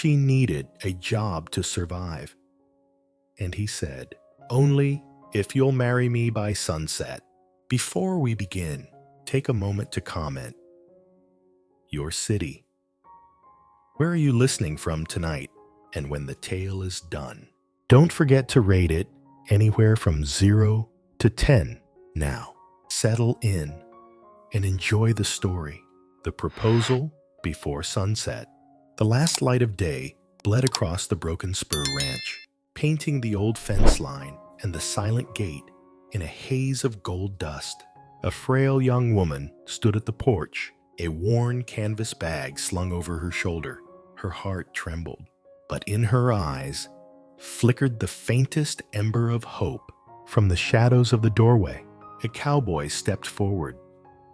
She needed a job to survive. And he said, "Only if you'll marry me by sunset." Before we begin, take a moment to comment. Your city. Where are you listening from tonight? And when the tale is done, don't forget to rate it anywhere from 0 to 10. Now, settle in and enjoy the story. The proposal before sunset. The last light of day bled across the Broken Spur Ranch, painting the old fence line and the silent gate in a haze of gold dust. A frail young woman stood at the porch, a worn canvas bag slung over her shoulder. Her heart trembled, but in her eyes flickered the faintest ember of hope. From the shadows of the doorway, a cowboy stepped forward,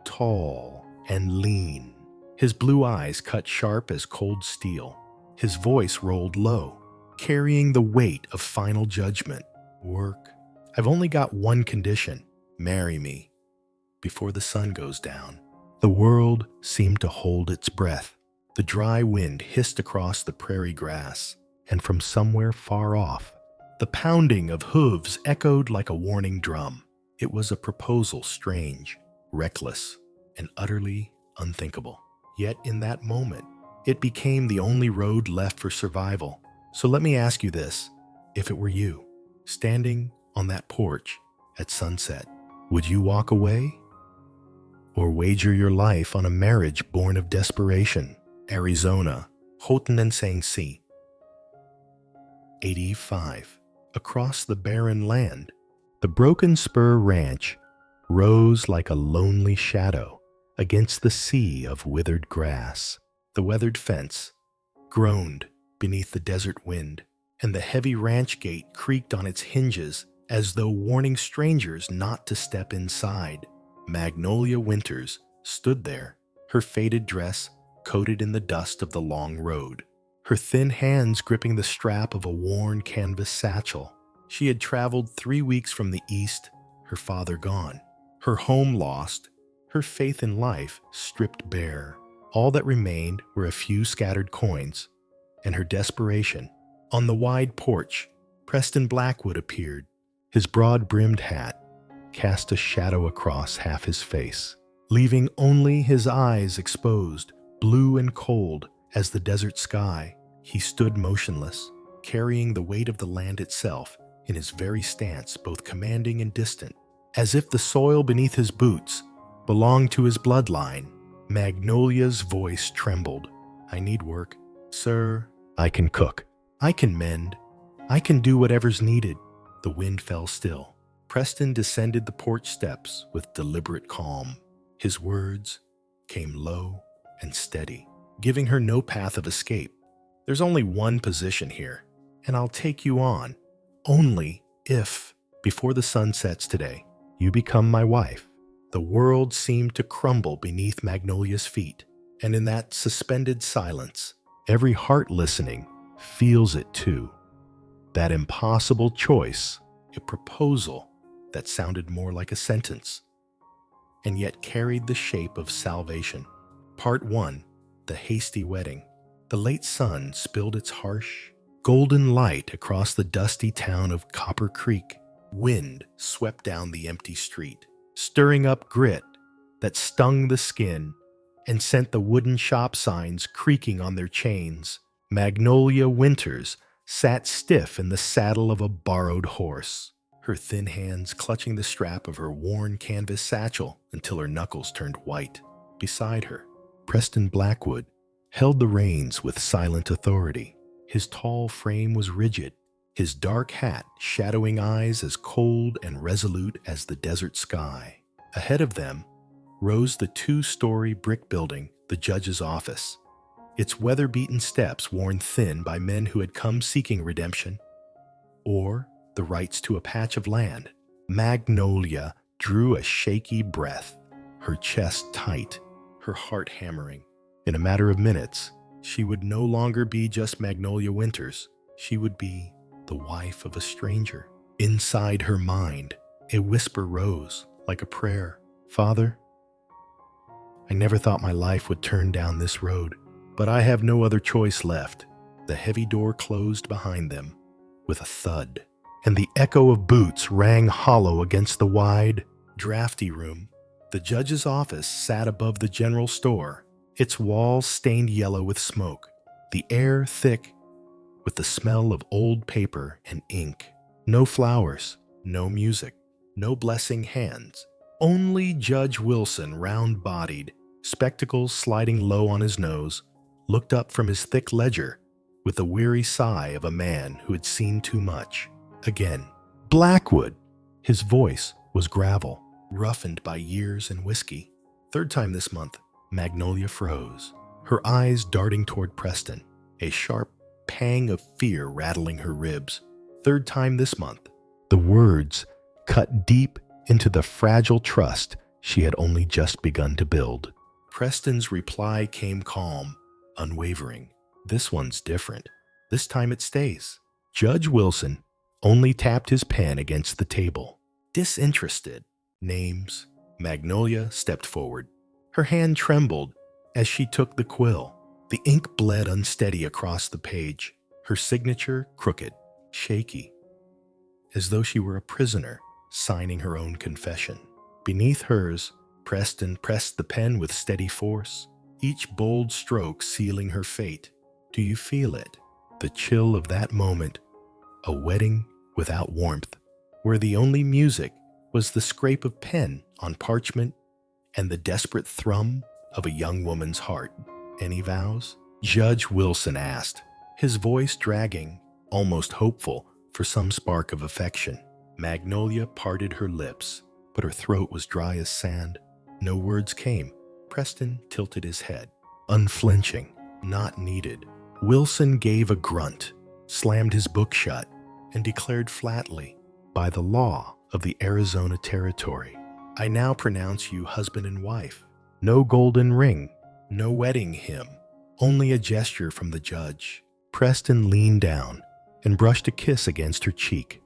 tall and lean. His blue eyes cut sharp as cold steel. His voice rolled low, carrying the weight of final judgment. "Work. I've only got one condition. Marry me before the sun goes down." The world seemed to hold its breath. The dry wind hissed across the prairie grass, and from somewhere far off, the pounding of hooves echoed like a warning drum. It was a proposal strange, reckless, and utterly unthinkable. Yet in that moment, it became the only road left for survival. So let me ask you this. If it were you, standing on that porch at sunset, would you walk away? Or wager your life on a marriage born of desperation? Arizona, Houghton and St. 85. Across the barren land, the Broken Spur Ranch rose like a lonely shadow against the sea of withered grass. The weathered fence groaned beneath the desert wind, and the heavy ranch gate creaked on its hinges as though warning strangers not to step inside. Magnolia Winters stood there, her faded dress coated in the dust of the long road, her thin hands gripping the strap of a worn canvas satchel. She had traveled 3 weeks from the east, her father gone, her home lost, her faith in life stripped bare. All that remained were a few scattered coins and her desperation. On the wide porch, Preston Blackwood appeared. His broad-brimmed hat cast a shadow across half his face, leaving only his eyes exposed, blue and cold as the desert sky. He stood motionless, carrying the weight of the land itself in his very stance, both commanding and distant, as if the soil beneath his boots belonged to his bloodline. Magnolia's voice trembled. "I need work. Sir, I can cook. I can mend. I can do whatever's needed." The wind fell still. Preston descended the porch steps with deliberate calm. His words came low and steady, giving her no path of escape. "There's only one position here, and I'll take you on, only if, before the sun sets today, you become my wife." The world seemed to crumble beneath Magnolia's feet, and in that suspended silence, every heart listening feels it too. That impossible choice, a proposal that sounded more like a sentence, and yet carried the shape of salvation. Part 1. The Hasty Wedding. The late sun spilled its harsh, golden light across the dusty town of Copper Creek. Wind swept down the empty street, stirring up grit that stung the skin and sent the wooden shop signs creaking on their chains. Magnolia Winters sat stiff in the saddle of a borrowed horse, her thin hands clutching the strap of her worn canvas satchel until her knuckles turned white. Beside her, Preston Blackwood held the reins with silent authority. His tall frame was rigid, his dark hat shadowing eyes as cold and resolute as the desert sky. Ahead of them rose the 2-story brick building, the judge's office, its weather-beaten steps worn thin by men who had come seeking redemption or the rights to a patch of land. Magnolia drew a shaky breath, her chest tight, her heart hammering. In a matter of minutes, she would no longer be just Magnolia Winters. She would be the wife of a stranger. Inside her mind, a whisper rose like a prayer. "Father, I never thought my life would turn down this road, but I have no other choice left. The heavy door closed behind them with a thud, and the echo of boots rang hollow against the wide, drafty room. The judge's office sat above the general store, its walls stained yellow with smoke, the air thick with the smell of old paper and ink. No flowers, no music, no blessing hands. Only Judge Wilson, round-bodied, spectacles sliding low on his nose, looked up from his thick ledger with the weary sigh of a man who had seen too much. Again, Blackwood! His voice was gravel, roughened by years and whiskey. Third time this month, Magnolia froze, her eyes darting toward Preston, a sharp pang of fear rattling her ribs. Third time this month. The words cut deep into the fragile trust she had only just begun to build. Preston's reply came calm, unwavering. This one's different. This time it stays. Judge Wilson only tapped his pen against the table. Disinterested. Names. Magnolia stepped forward. Her hand trembled as she took the quill. The ink bled unsteady across the page, her signature crooked, shaky, as though she were a prisoner signing her own confession. Beneath hers, Preston pressed the pen with steady force, each bold stroke sealing her fate. Do you feel it? The chill of that moment, a wedding without warmth, where the only music was the scrape of pen on parchment and the desperate thrum of a young woman's heart. Any vows? Judge Wilson asked, his voice dragging, almost hopeful for some spark of affection. Magnolia parted her lips, but her throat was dry as sand. No words came. Preston tilted his head, unflinching, not needed. Wilson gave a grunt, slammed his book shut, and declared flatly, by the law of the Arizona Territory, I now pronounce you husband and wife. No golden ring, no wedding hymn, only a gesture from the judge. Preston leaned down and brushed a kiss against her cheek.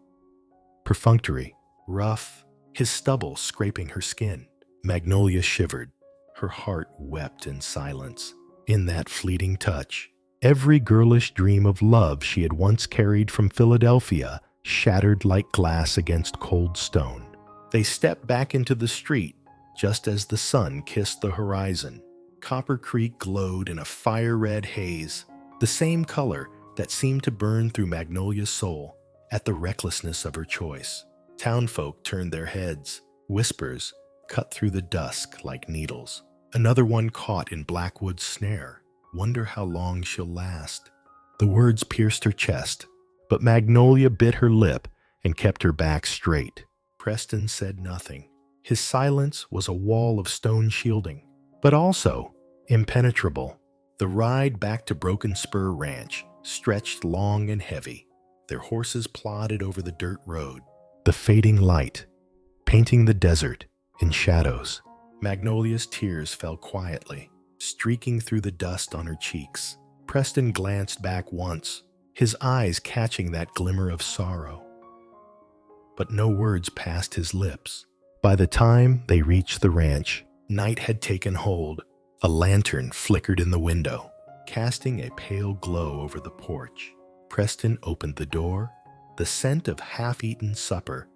Perfunctory, rough, his stubble scraping her skin. Magnolia shivered. Her heart wept in silence. In that fleeting touch, every girlish dream of love she had once carried from Philadelphia shattered like glass against cold stone. They stepped back into the street just as the sun kissed the horizon. Copper Creek glowed in a fire-red haze, the same color that seemed to burn through Magnolia's soul at the recklessness of her choice. Townfolk turned their heads, whispers cut through the dusk like needles. Another one caught in Blackwood's snare. Wonder how long she'll last. The words pierced her chest, but Magnolia bit her lip and kept her back straight. Preston said nothing. His silence was a wall of stone shielding, but also impenetrable. The ride back to Broken Spur Ranch stretched long and heavy. Their horses plodded over the dirt road, the fading light painting the desert in shadows. Magnolia's tears fell quietly, streaking through the dust on her cheeks. Preston glanced back once, his eyes catching that glimmer of sorrow. But no words passed his lips. By the time they reached the ranch, night had taken hold. A lantern flickered in the window, casting a pale glow over the porch. Preston opened the door, the scent of half-eaten supper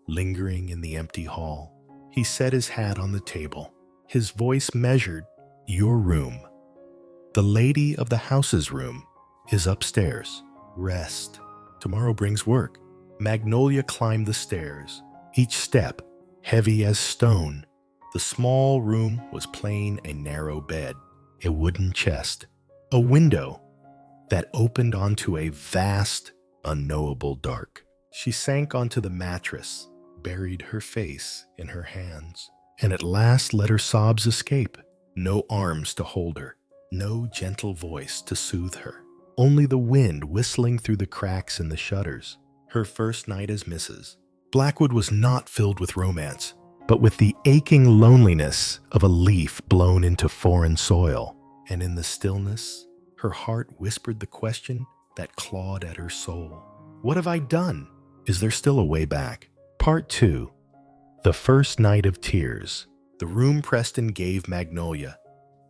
lingering in the empty hall. He set his hat on the table, his voice measured. Your room, the lady of the house's room, is upstairs. Rest. Tomorrow brings work. Magnolia climbed the stairs, each step heavy as stone. The small room was plain, a narrow bed, a wooden chest, a window that opened onto a vast, unknowable dark. She sank onto the mattress, buried her face in her hands, and at last let her sobs escape. No arms to hold her, no gentle voice to soothe her, only the wind whistling through the cracks in the shutters. Her first night as Mrs. Blackwood was not filled with romance, but with the aching loneliness of a leaf blown into foreign soil. And in the stillness, her heart whispered the question that clawed at her soul. What have I done? Is there still a way back? Part 2. The First Night of Tears. The room Preston gave Magnolia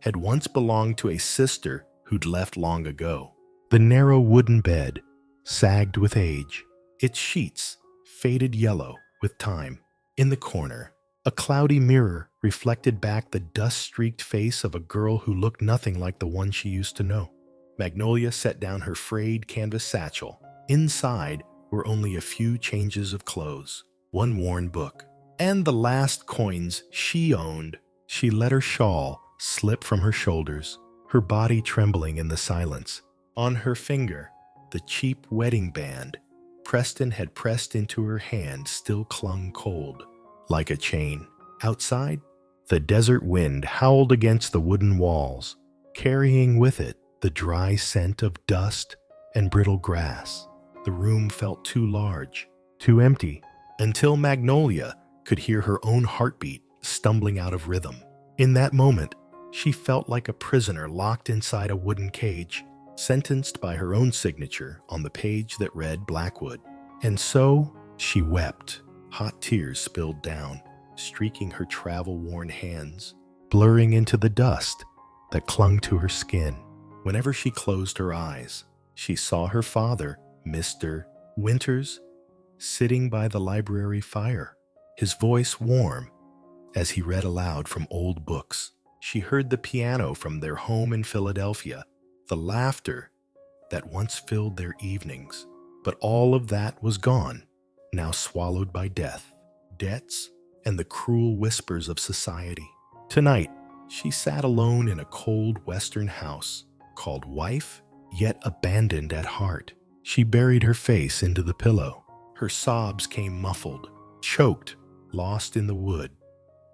had once belonged to a sister who'd left long ago. The narrow wooden bed sagged with age, its sheets faded yellow with time. In the corner, a cloudy mirror reflected back the dust-streaked face of a girl who looked nothing like the one she used to know. Magnolia set down her frayed canvas satchel. Inside were only a few changes of clothes, one worn book, and the last coins she owned. She let her shawl slip from her shoulders, her body trembling in the silence. On her finger, the cheap wedding band Preston had pressed into her hand still clung cold, like a chain. Outside, the desert wind howled against the wooden walls, carrying with it the dry scent of dust and brittle grass. The room felt too large, too empty, until Magnolia could hear her own heartbeat stumbling out of rhythm. In that moment, she felt like a prisoner locked inside a wooden cage, sentenced by her own signature on the page that read Blackwood. And so she wept. Hot tears spilled down, streaking her travel-worn hands, blurring into the dust that clung to her skin. Whenever she closed her eyes, she saw her father, Mr. Winters, sitting by the library fire, his voice warm as he read aloud from old books. She heard the piano from their home in Philadelphia, the laughter that once filled their evenings. But all of that was gone, now swallowed by death, debts, and the cruel whispers of society. Tonight, she sat alone in a cold Western house, called wife, yet abandoned at heart. She buried her face into the pillow. Her sobs came muffled, choked, lost in the wood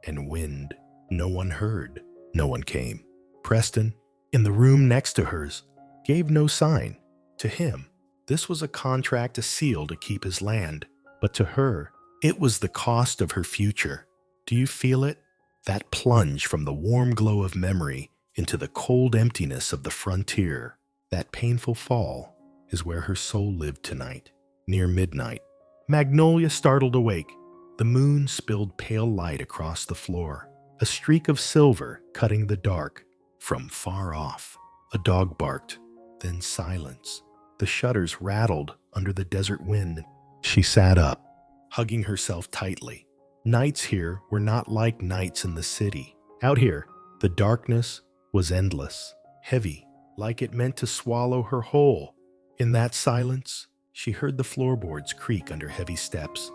and wind. No one heard. No one came. Preston, in the room next to hers, gave no sign. To him, this was a contract, a seal to keep his land. But to her, it was the cost of her future. Do you feel it? That plunge from the warm glow of memory into the cold emptiness of the frontier. That painful fall is where her soul lived tonight. Near midnight, Magnolia startled awake. The moon spilled pale light across the floor, a streak of silver cutting the dark. From far off, a dog barked, then silence. The shutters rattled under the desert wind. She sat up, hugging herself tightly. Nights here were not like nights in the city. Out here, the darkness was endless, heavy, like it meant to swallow her whole. In that silence, she heard the floorboards creak under heavy steps.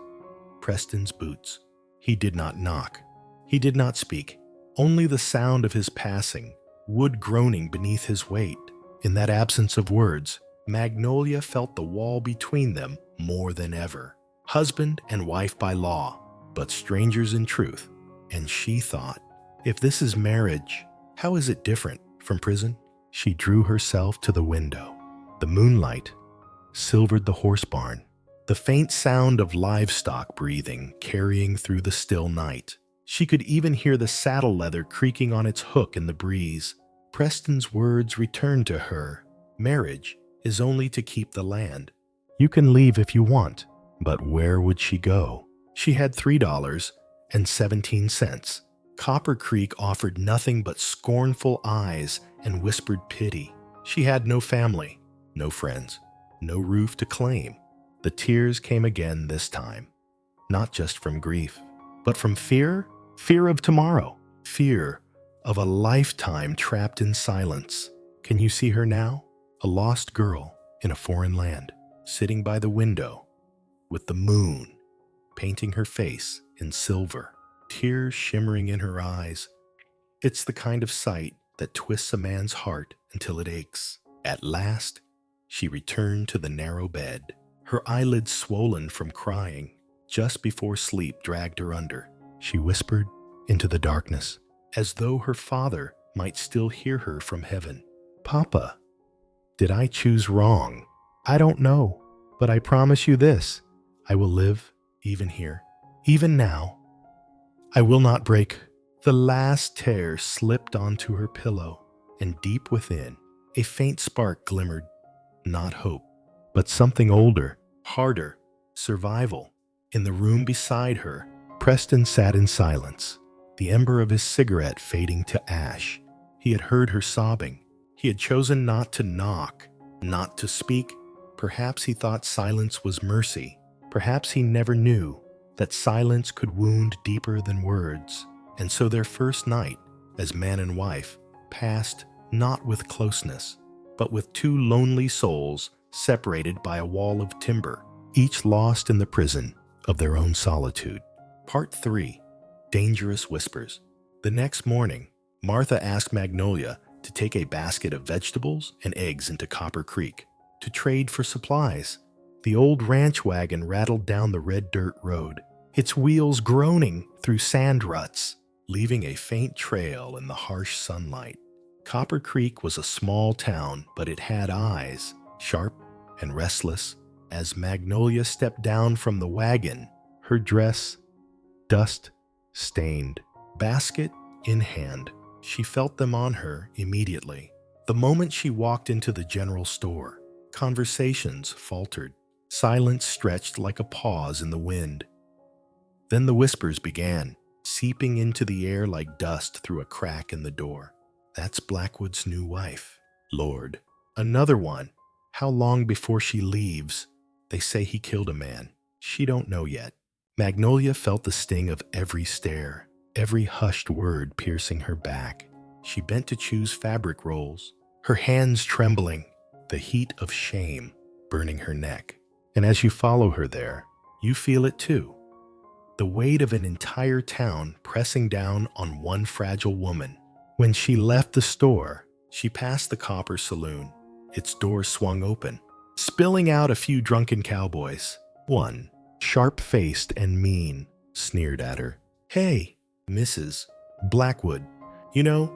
Preston's boots. He did not knock. He did not speak. Only the sound of his passing, wood groaning beneath his weight. In that absence of words, Magnolia felt the wall between them more than ever. Husband and wife by law, but strangers in truth. And she thought, if this is marriage, how is it different from prison? She drew herself to the window. The moonlight silvered the horse barn, the faint sound of livestock breathing carrying through the still night. She could even hear the saddle leather creaking on its hook in the breeze. Preston's words returned to her. Marriage is only to keep the land. You can leave if you want, but where would she go? She had $3.17. Copper Creek offered nothing but scornful eyes and whispered pity. She had no family, no friends, no roof to claim. The tears came again this time, not just from grief, but from fear. Fear of tomorrow, fear of a lifetime trapped in silence. Can you see her now? A lost girl in a foreign land, sitting by the window with the moon painting her face in silver, tears shimmering in her eyes. It's the kind of sight that twists a man's heart until it aches. At last, she returned to the narrow bed, her eyelids swollen from crying. Just before sleep dragged her under, she whispered into the darkness, as though her father might still hear her from heaven. Papa, did I choose wrong? I don't know, but I promise you this. I will live even here, even now. I will not break. The last tear slipped onto her pillow, and deep within, a faint spark glimmered. Not hope, but something older, harder, survival. In the room beside her, Preston sat in silence, the ember of his cigarette fading to ash. He had heard her sobbing. He had chosen not to knock, not to speak. Perhaps he thought silence was mercy. Perhaps he never knew that silence could wound deeper than words. And so their first night as man and wife passed not with closeness, but with two lonely souls separated by a wall of timber, each lost in the prison of their own solitude. Part 3. Dangerous Whispers. The next morning, Martha asked Magnolia to take a basket of vegetables and eggs into Copper Creek to trade for supplies. The old ranch wagon rattled down the red dirt road, its wheels groaning through sand ruts, leaving a faint trail in the harsh sunlight. Copper Creek was a small town, but it had eyes, sharp and restless. As Magnolia stepped down from the wagon, her dress dust-stained, basket in hand, she felt them on her immediately. The moment she walked into the general store, conversations faltered. Silence stretched like a pause in the wind. Then the whispers began, seeping into the air like dust through a crack in the door. That's Blackwood's new wife. Lord. Another one. How long before she leaves? They say he killed a man. She don't know yet. Magnolia felt the sting of every stare, every hushed word piercing her back. She bent to choose fabric rolls, her hands trembling, the heat of shame burning her neck. And as you follow her there, you feel it too. The weight of an entire town pressing down on one fragile woman. When she left the store, she passed the Copper Saloon. Its doors swung open, spilling out a few drunken cowboys. One, sharp-faced and mean, sneered at her. "Hey, Mrs. Blackwood, you know,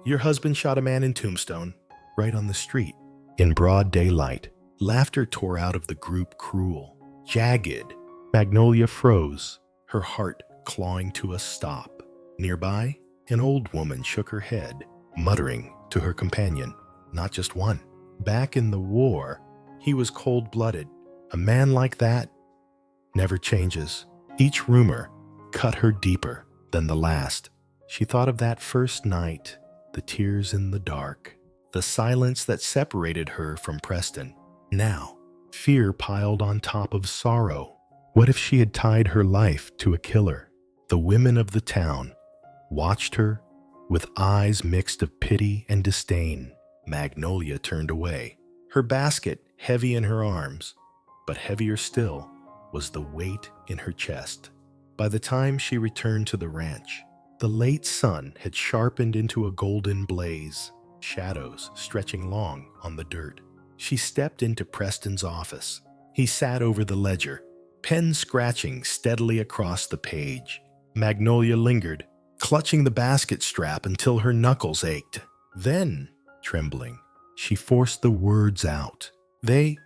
your husband shot a man in Tombstone, right on the street." In broad daylight, laughter tore out of the group, cruel, jagged. Magnolia froze, her heart clawing to a stop. Nearby, an old woman shook her head, muttering to her companion, "Not just one. Back in the war, he was cold-blooded. A man like that never changes." Each rumor cut her deeper than the last. She thought of that first night, the tears in the dark, the silence that separated her from Preston. Now, fear piled on top of sorrow. What if she had tied her life to a killer? The women of the town watched her with eyes mixed of pity and disdain. Magnolia turned away, her basket heavy in her arms, but heavier still was the weight in her chest. By the time she returned to the ranch, the late sun had sharpened into a golden blaze, shadows stretching long on the dirt. She stepped into Preston's office. He sat over the ledger, pen scratching steadily across the page. Magnolia lingered, clutching the basket strap until her knuckles ached. Then, trembling, she forced the words out. They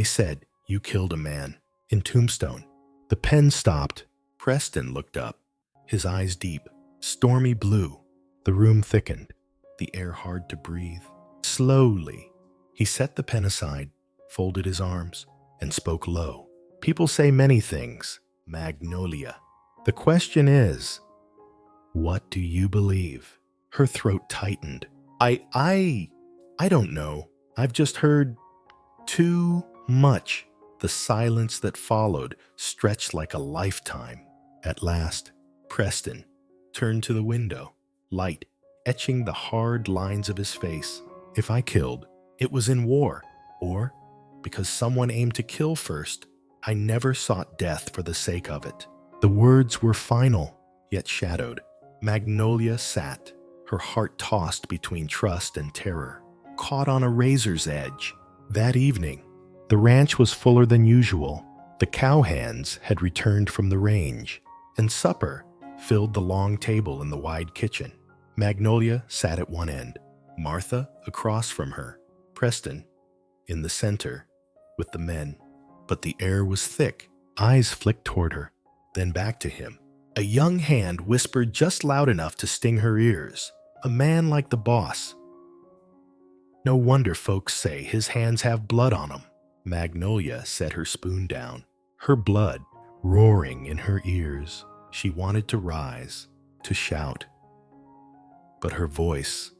said, "You killed a man in Tombstone." The pen stopped. Preston looked up, his eyes deep, stormy blue. The room thickened, the air hard to breathe. Slowly, he set the pen aside, folded his arms, and spoke low. "People say many things, Magnolia. The question is, what do you believe?" Her throat tightened. I don't know. I've just heard too much." The silence that followed stretched like a lifetime. At last, Preston turned to the window, light etching the hard lines of his face. "If I killed, it was in war, or because someone aimed to kill first. I never sought death for the sake of it." The words were final, yet shadowed. Magnolia sat, her heart tossed between trust and terror, caught on a razor's edge. That evening, the ranch was fuller than usual. The cowhands had returned from the range, and supper filled the long table in the wide kitchen. Magnolia sat at one end, Martha across from her, Preston in the center with the men. But the air was thick. Eyes flicked toward her, then back to him. A young hand whispered just loud enough to sting her ears. "A man like the boss. No wonder folks say his hands have blood on 'em." Magnolia set her spoon down, her blood roaring in her ears. She wanted to rise, to shout, but her voice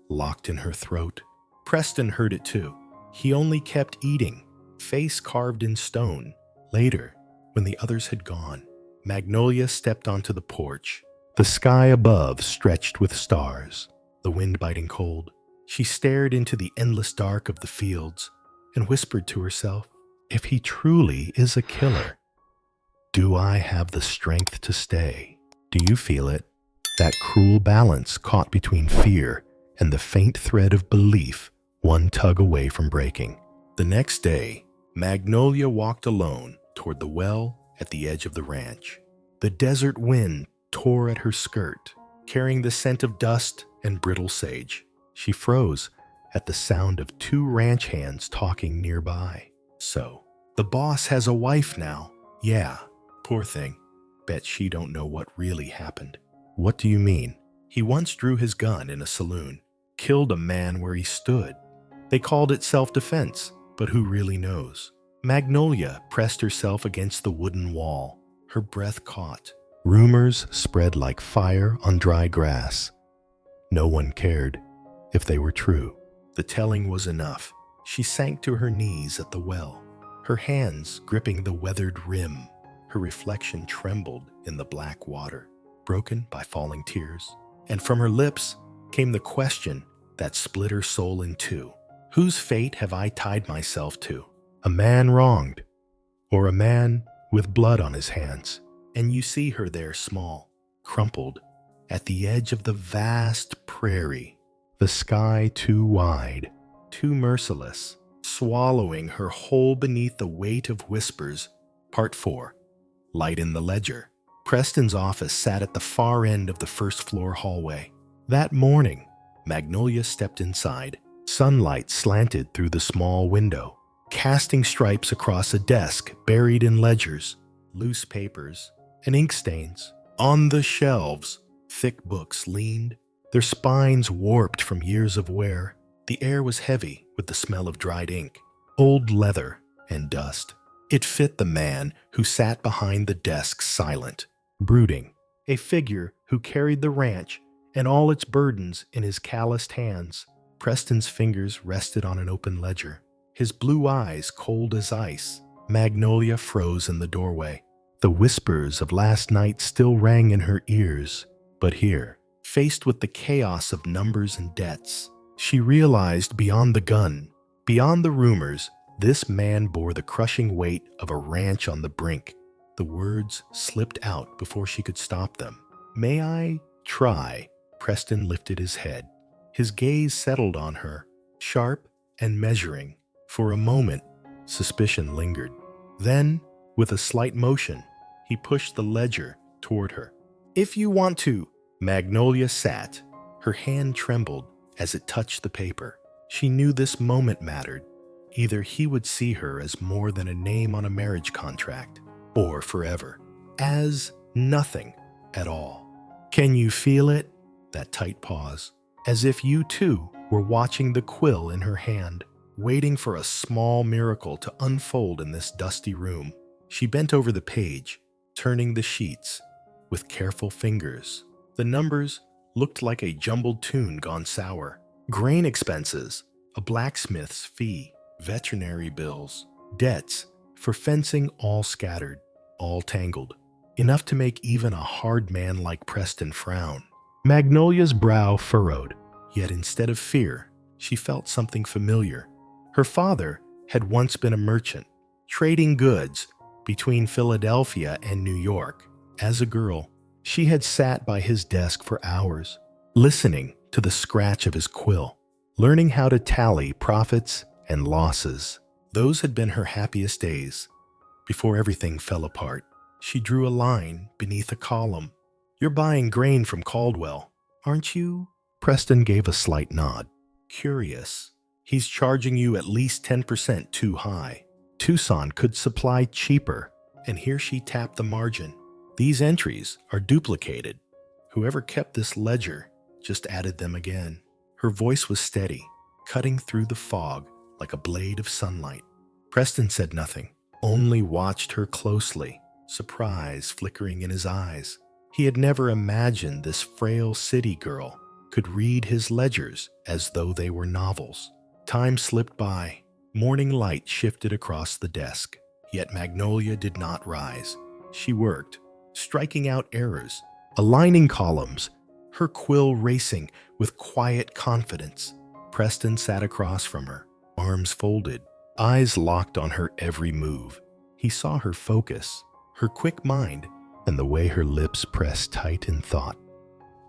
locked in her throat. Preston heard it too. He only kept eating, face carved in stone. Later, when the others had gone, Magnolia stepped onto the porch. The sky above stretched with stars, the wind biting cold. She stared into the endless dark of the fields and whispered to herself, if he truly is a killer, do I have the strength to stay? Do you feel it? That cruel balance caught between fear and the faint thread of belief, one tug away from breaking. The next day, Magnolia walked alone toward the well at the edge of the ranch. The desert wind tore at her skirt, carrying the scent of dust and brittle sage. She froze at the sound of two ranch hands talking nearby. So, the boss has a wife now. Yeah, poor thing. Bet she don't know what really happened. What do you mean? He once drew his gun in a saloon, killed a man where he stood. They called it self-defense, but who really knows? Magnolia pressed herself against the wooden wall, her breath caught. Rumors spread like fire on dry grass. No one cared if they were true. The telling was enough. She sank to her knees at the well, her hands gripping the weathered rim. Her reflection trembled in the black water, broken by falling tears. And from her lips came the question that split her soul in two. Whose fate have I tied myself to? A man wronged, or a man with blood on his hands? And you see her there small, crumpled, at the edge of the vast prairie, the sky too wide, too merciless, swallowing her whole beneath the weight of whispers. Part 4. Light in the ledger. Preston's office sat at the far end of the first-floor hallway. That morning, Magnolia stepped inside. Sunlight slanted through the small window, casting stripes across a desk buried in ledgers, loose papers, and ink stains. On the shelves, thick books leaned, their spines warped from years of wear. The air was heavy with the smell of dried ink, old leather, and dust. It fit the man who sat behind the desk silent, brooding, a figure who carried the ranch and all its burdens in his calloused hands. Preston's fingers rested on an open ledger, his blue eyes cold as ice. Magnolia froze in the doorway. The whispers of last night still rang in her ears, but here, faced with the chaos of numbers and debts, she realized beyond the gun, beyond the rumors, this man bore the crushing weight of a ranch on the brink. The words slipped out before she could stop them. May I try? Preston lifted his head. His gaze settled on her, sharp and measuring. For a moment, suspicion lingered. Then, with a slight motion, he pushed the ledger toward her. If you want to. Magnolia sat. Her hand trembled as it touched the paper. She knew this moment mattered. Either he would see her as more than a name on a marriage contract, or forever, as nothing at all. Can you feel it? That tight pause, as if you too were watching the quill in her hand, waiting for a small miracle to unfold in this dusty room. She bent over the page, turning the sheets with careful fingers. The numbers looked like a jumbled tune gone sour. Grain expenses, a blacksmith's fee, veterinary bills, debts for fencing all scattered, all tangled, enough to make even a hard man like Preston frown. Magnolia's brow furrowed, yet instead of fear, she felt something familiar. Her father had once been a merchant, trading goods between Philadelphia and New York. As a girl, she had sat by his desk for hours, listening to the scratch of his quill, learning how to tally profits and losses. Those had been her happiest days. Before everything fell apart, she drew a line beneath a column. You're buying grain from Caldwell, aren't you? Preston gave a slight nod. Curious. He's charging you at least 10% too high. Tucson could supply cheaper, and here she tapped the margin. These entries are duplicated. Whoever kept this ledger just added them again. Her voice was steady, cutting through the fog like a blade of sunlight. Preston said nothing, only watched her closely, surprise flickering in his eyes. He had never imagined this frail city girl could read his ledgers as though they were novels. Time slipped by. Morning light shifted across the desk. Yet Magnolia did not rise. She worked, striking out errors, aligning columns, her quill racing with quiet confidence. Preston sat across from her, arms folded, eyes locked on her every move. He saw her focus, her quick mind, and the way her lips pressed tight in thought,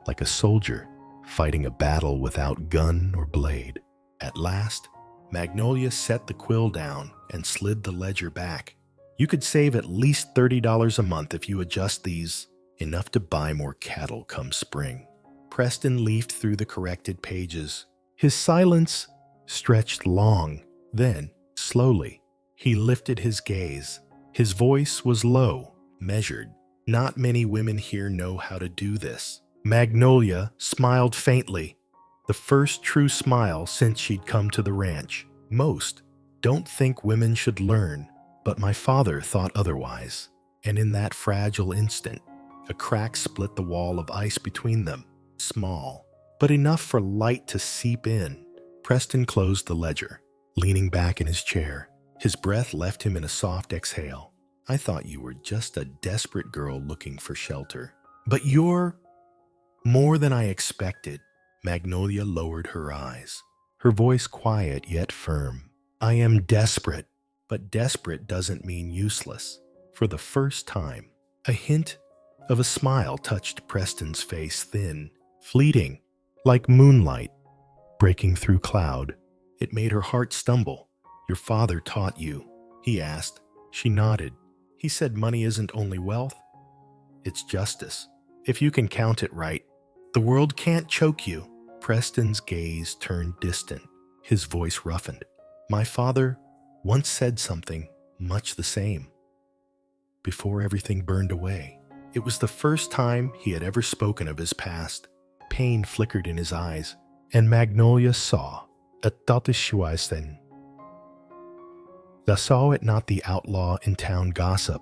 like a soldier fighting a battle without gun or blade. At last, Magnolia set the quill down and slid the ledger back. You could save at least $30 a month if you adjust these, enough to buy more cattle come spring. Preston leafed through the corrected pages. His silence stretched long. Then, slowly, he lifted his gaze. His voice was low, measured. Not many women here know how to do this. Magnolia smiled faintly, the first true smile since she'd come to the ranch. Most don't think women should learn, but my father thought otherwise. And in that fragile instant, a crack split the wall of ice between them, small, but enough for light to seep in. Preston closed the ledger, leaning back in his chair. His breath left him in a soft exhale. I thought you were just a desperate girl looking for shelter. But you're more than I expected. Magnolia lowered her eyes, her voice quiet yet firm. I am desperate, but desperate doesn't mean useless. For the first time, a hint of a smile touched Preston's face, thin, fleeting, like moonlight breaking through cloud. It made her heart stumble. Your father taught you? He asked. She nodded. He said money isn't only wealth, it's justice. If you can count it right, the world can't choke you. Preston's gaze turned distant, his voice roughened. My father once said something much the same. Before everything burned away, it was the first time he had ever spoken of his past. Pain flickered in his eyes, and Magnolia saw a Tatishuaisen. Thou saw it not the outlaw in town gossip,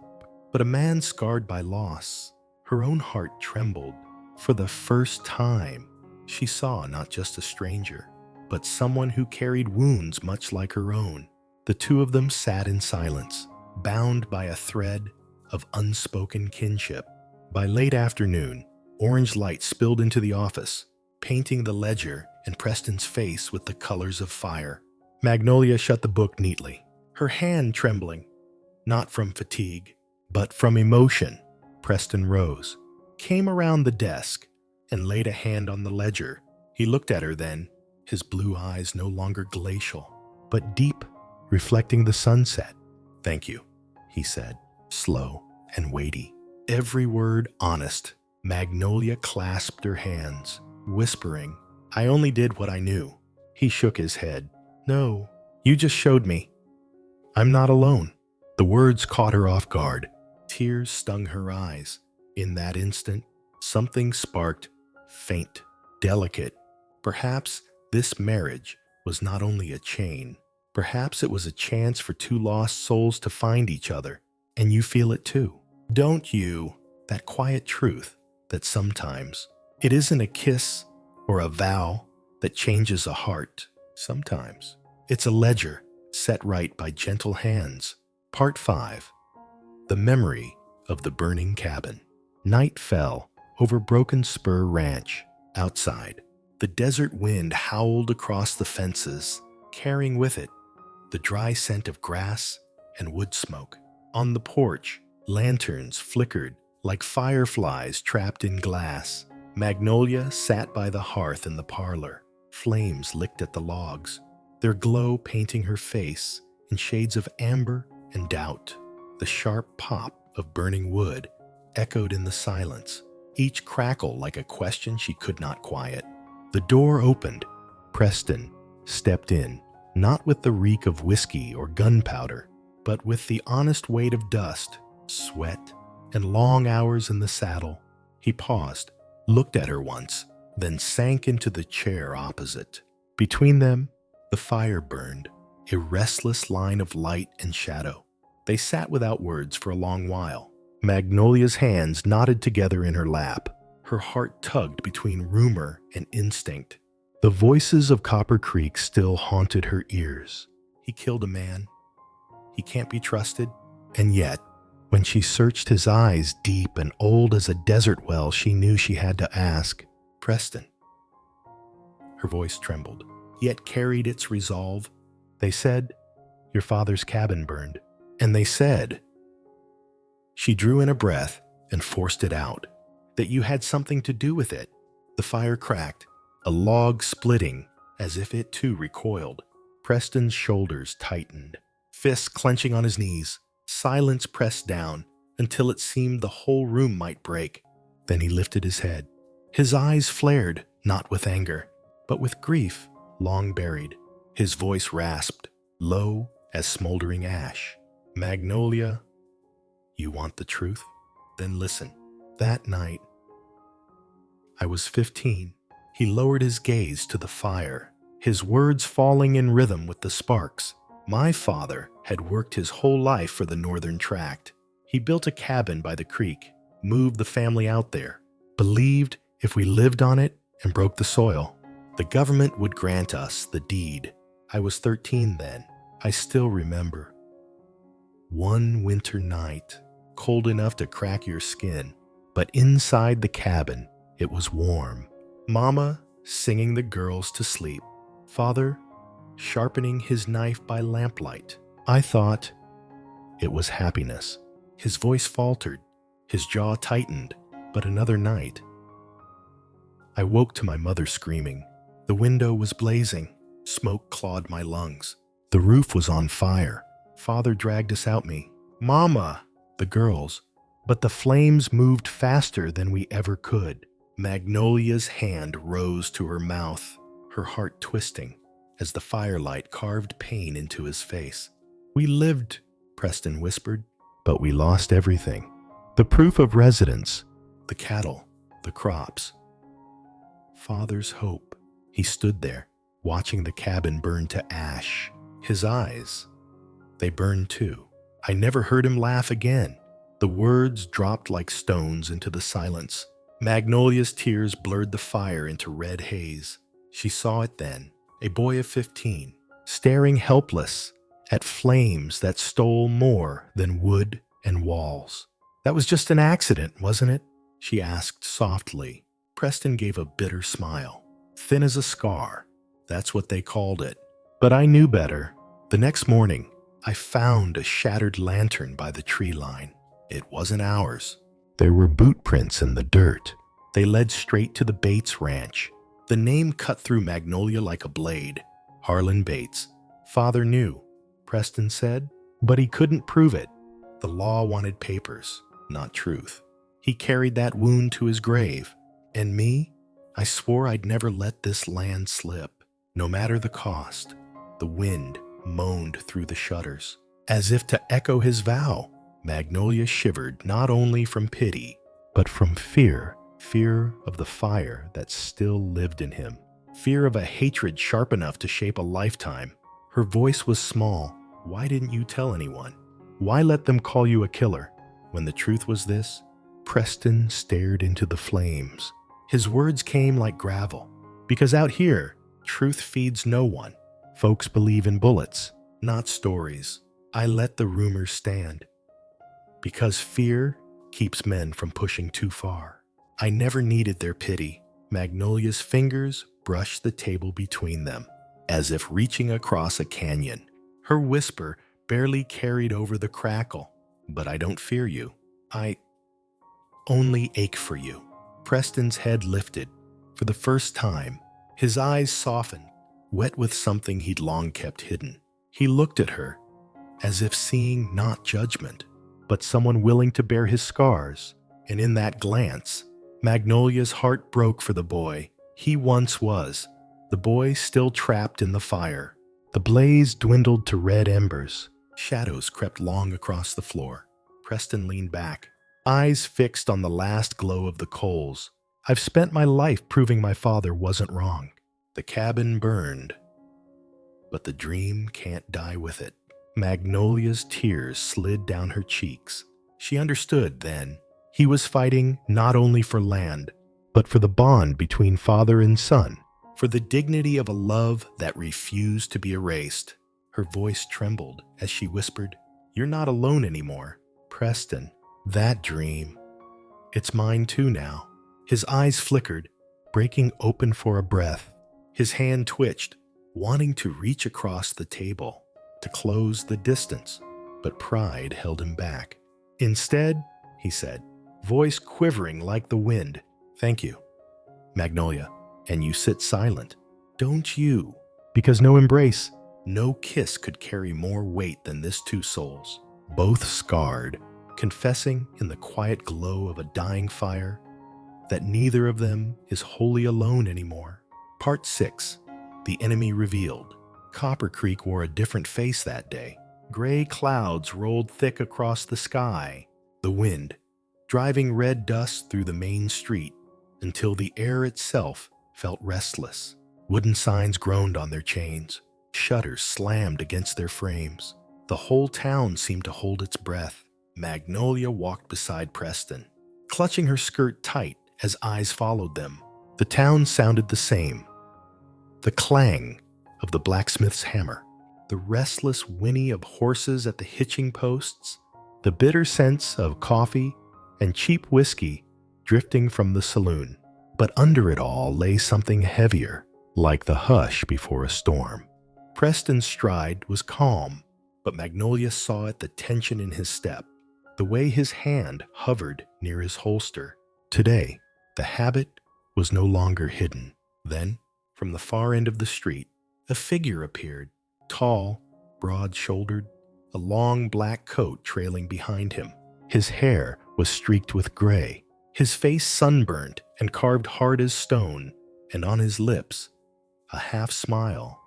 but a man scarred by loss. Her own heart trembled. For the first time, she saw not just a stranger, but someone who carried wounds much like her own. The two of them sat in silence, bound by a thread of unspoken kinship. By late afternoon, orange light spilled into the office, painting the ledger and Preston's face with the colors of fire. Magnolia shut the book neatly, her hand trembling, not from fatigue, but from emotion. Preston rose, came around the desk, and laid a hand on the ledger. He looked at her then, his blue eyes no longer glacial, but deep, reflecting the sunset. Thank you, he said, slow and weighty, every word honest. Magnolia clasped her hands, whispering, I only did what I knew. He shook his head. No, you just showed me. I'm not alone. The words caught her off guard. Tears stung her eyes. In that instant, something sparked, faint, delicate. Perhaps this marriage was not only a chain. Perhaps it was a chance for two lost souls to find each other. And you feel it too, don't you? That quiet truth that sometimes it isn't a kiss or a vow that changes a heart. Sometimes it's a ledger set right by gentle hands. Part 5. The Memory of the Burning Cabin. Night fell over Broken Spur Ranch. Outside, the desert wind howled across the fences, carrying with it the dry scent of grass and wood smoke. On the porch, lanterns flickered like fireflies trapped in glass. Magnolia sat by the hearth in the parlor. Flames licked at the logs, their glow painting her face in shades of amber and doubt. The sharp pop of burning wood echoed in the silence, each crackle like a question she could not quiet. The door opened. Preston stepped in, not with the reek of whiskey or gunpowder, but with the honest weight of dust, sweat, and long hours in the saddle. He paused, looked at her once, then sank into the chair opposite. Between them, the fire burned, a restless line of light and shadow. They sat without words for a long while. Magnolia's hands knotted together in her lap. Her heart tugged between rumor and instinct. The voices of Copper Creek still haunted her ears. He killed a man. He can't be trusted. And yet, when she searched his eyes deep and old as a desert well, she knew she had to ask, "Preston." Her voice trembled, yet carried its resolve. "They said your father's cabin burned." And they said, she drew in a breath and forced it out, "that you had something to do with it." The fire cracked, a log splitting as if it too recoiled. Preston's shoulders tightened, fists clenching on his knees. Silence pressed down until it seemed the whole room might break. Then he lifted his head. His eyes flared, not with anger, but with grief long buried. His voice rasped, low as smoldering ash. "Magnolia, you want the truth? Then listen." That night, I was 15. He lowered his gaze to the fire, his words falling in rhythm with the sparks. My father had worked his whole life for the Northern Tract. He built a cabin by the creek, moved the family out there, believed if we lived on it and broke the soil, the government would grant us the deed. I was 13 then. I still remember. One winter night, cold enough to crack your skin, but inside the cabin, it was warm. Mama singing the girls to sleep. Father sharpening his knife by lamplight. I thought it was happiness. His voice faltered, his jaw tightened, but another night. I woke to my mother screaming. The window was blazing. Smoke clawed my lungs. The roof was on fire. Father dragged us out me. "Mama!" The girls. But the flames moved faster than we ever could. Magnolia's hand rose to her mouth, her heart twisting, as the firelight carved pain into his face. "We lived," Preston whispered, "but we lost everything. The proof of residence, the cattle, the crops. Father's hope." He stood there, watching the cabin burn to ash. His eyes, they burned too. I never heard him laugh again. The words dropped like stones into the silence. Magnolia's tears blurred the fire into red haze. She saw it then, a boy of 15, staring helpless at flames that stole more than wood and walls. "That was just an accident, wasn't it?" she asked softly. Preston gave a bitter smile. "Thin as a scar. That's what they called it." But I knew better. The next morning, I found a shattered lantern by the tree line. It wasn't ours. There were boot prints in the dirt. They led straight to the Bates Ranch. The name cut through Magnolia like a blade. Harlan Bates. Father knew, Preston said, but he couldn't prove it. The law wanted papers, not truth. He carried that wound to his grave. And me? I swore I'd never let this land slip, no matter the cost. The wind moaned through the shutters, as if to echo his vow. Magnolia shivered not only from pity, but from fear. Fear of the fire that still lived in him. Fear of a hatred sharp enough to shape a lifetime. Her voice was small. "Why didn't you tell anyone? Why let them call you a killer?" When the truth was this, Preston stared into the flames. His words came like gravel. "Because out here, truth feeds no one. Folks believe in bullets, not stories. I let the rumors stand. Because fear keeps men from pushing too far. I never needed their pity." Magnolia's fingers brushed the table between them, as if reaching across a canyon. Her whisper barely carried over the crackle. "But I don't fear you. I only ache for you." Preston's head lifted. For the first time, his eyes softened, wet with something he'd long kept hidden. He looked at her, as if seeing not judgment, but someone willing to bear his scars. And in that glance, Magnolia's heart broke for the boy he once was, the boy still trapped in the fire. The blaze dwindled to red embers. Shadows crept long across the floor. Preston leaned back, eyes fixed on the last glow of the coals. "I've spent my life proving my father wasn't wrong. The cabin burned, but the dream can't die with it." Magnolia's tears slid down her cheeks. She understood then. He was fighting not only for land, but for the bond between father and son. for the dignity of a love that refused to be erased. Her voice trembled as she whispered, "You're not alone anymore, Preston. That dream, it's mine too now." His eyes flickered, breaking open for a breath. His hand twitched, wanting to reach across the table to close the distance, but pride held him back. "Instead," he said, voice quivering like the wind, "thank you, Magnolia, and you sit silent. Don't you?" Because no embrace, no kiss could carry more weight than this two souls, both scarred, confessing in the quiet glow of a dying fire that neither of them is wholly alone anymore. Part 6. The Enemy Revealed. Copper Creek wore a different face that day. Gray clouds rolled thick across the sky, the wind driving red dust through the main street until the air itself felt restless. Wooden signs groaned on their chains. Shutters slammed against their frames. The whole town seemed to hold its breath. Magnolia walked beside Preston, clutching her skirt tight as eyes followed them. The town sounded the same. The clang of the blacksmith's hammer, the restless whinny of horses at the hitching posts, the bitter scents of coffee and cheap whiskey drifting from the saloon. But under it all lay something heavier, like the hush before a storm. Preston's stride was calm, but Magnolia saw at the tension in his step, the way his hand hovered near his holster. Today, the habit was no longer hidden. Then, from the far end of the street, a figure appeared, tall, broad-shouldered, a long black coat trailing behind him. His hair was streaked with gray, his face sunburnt and carved hard as stone, and on his lips, a half-smile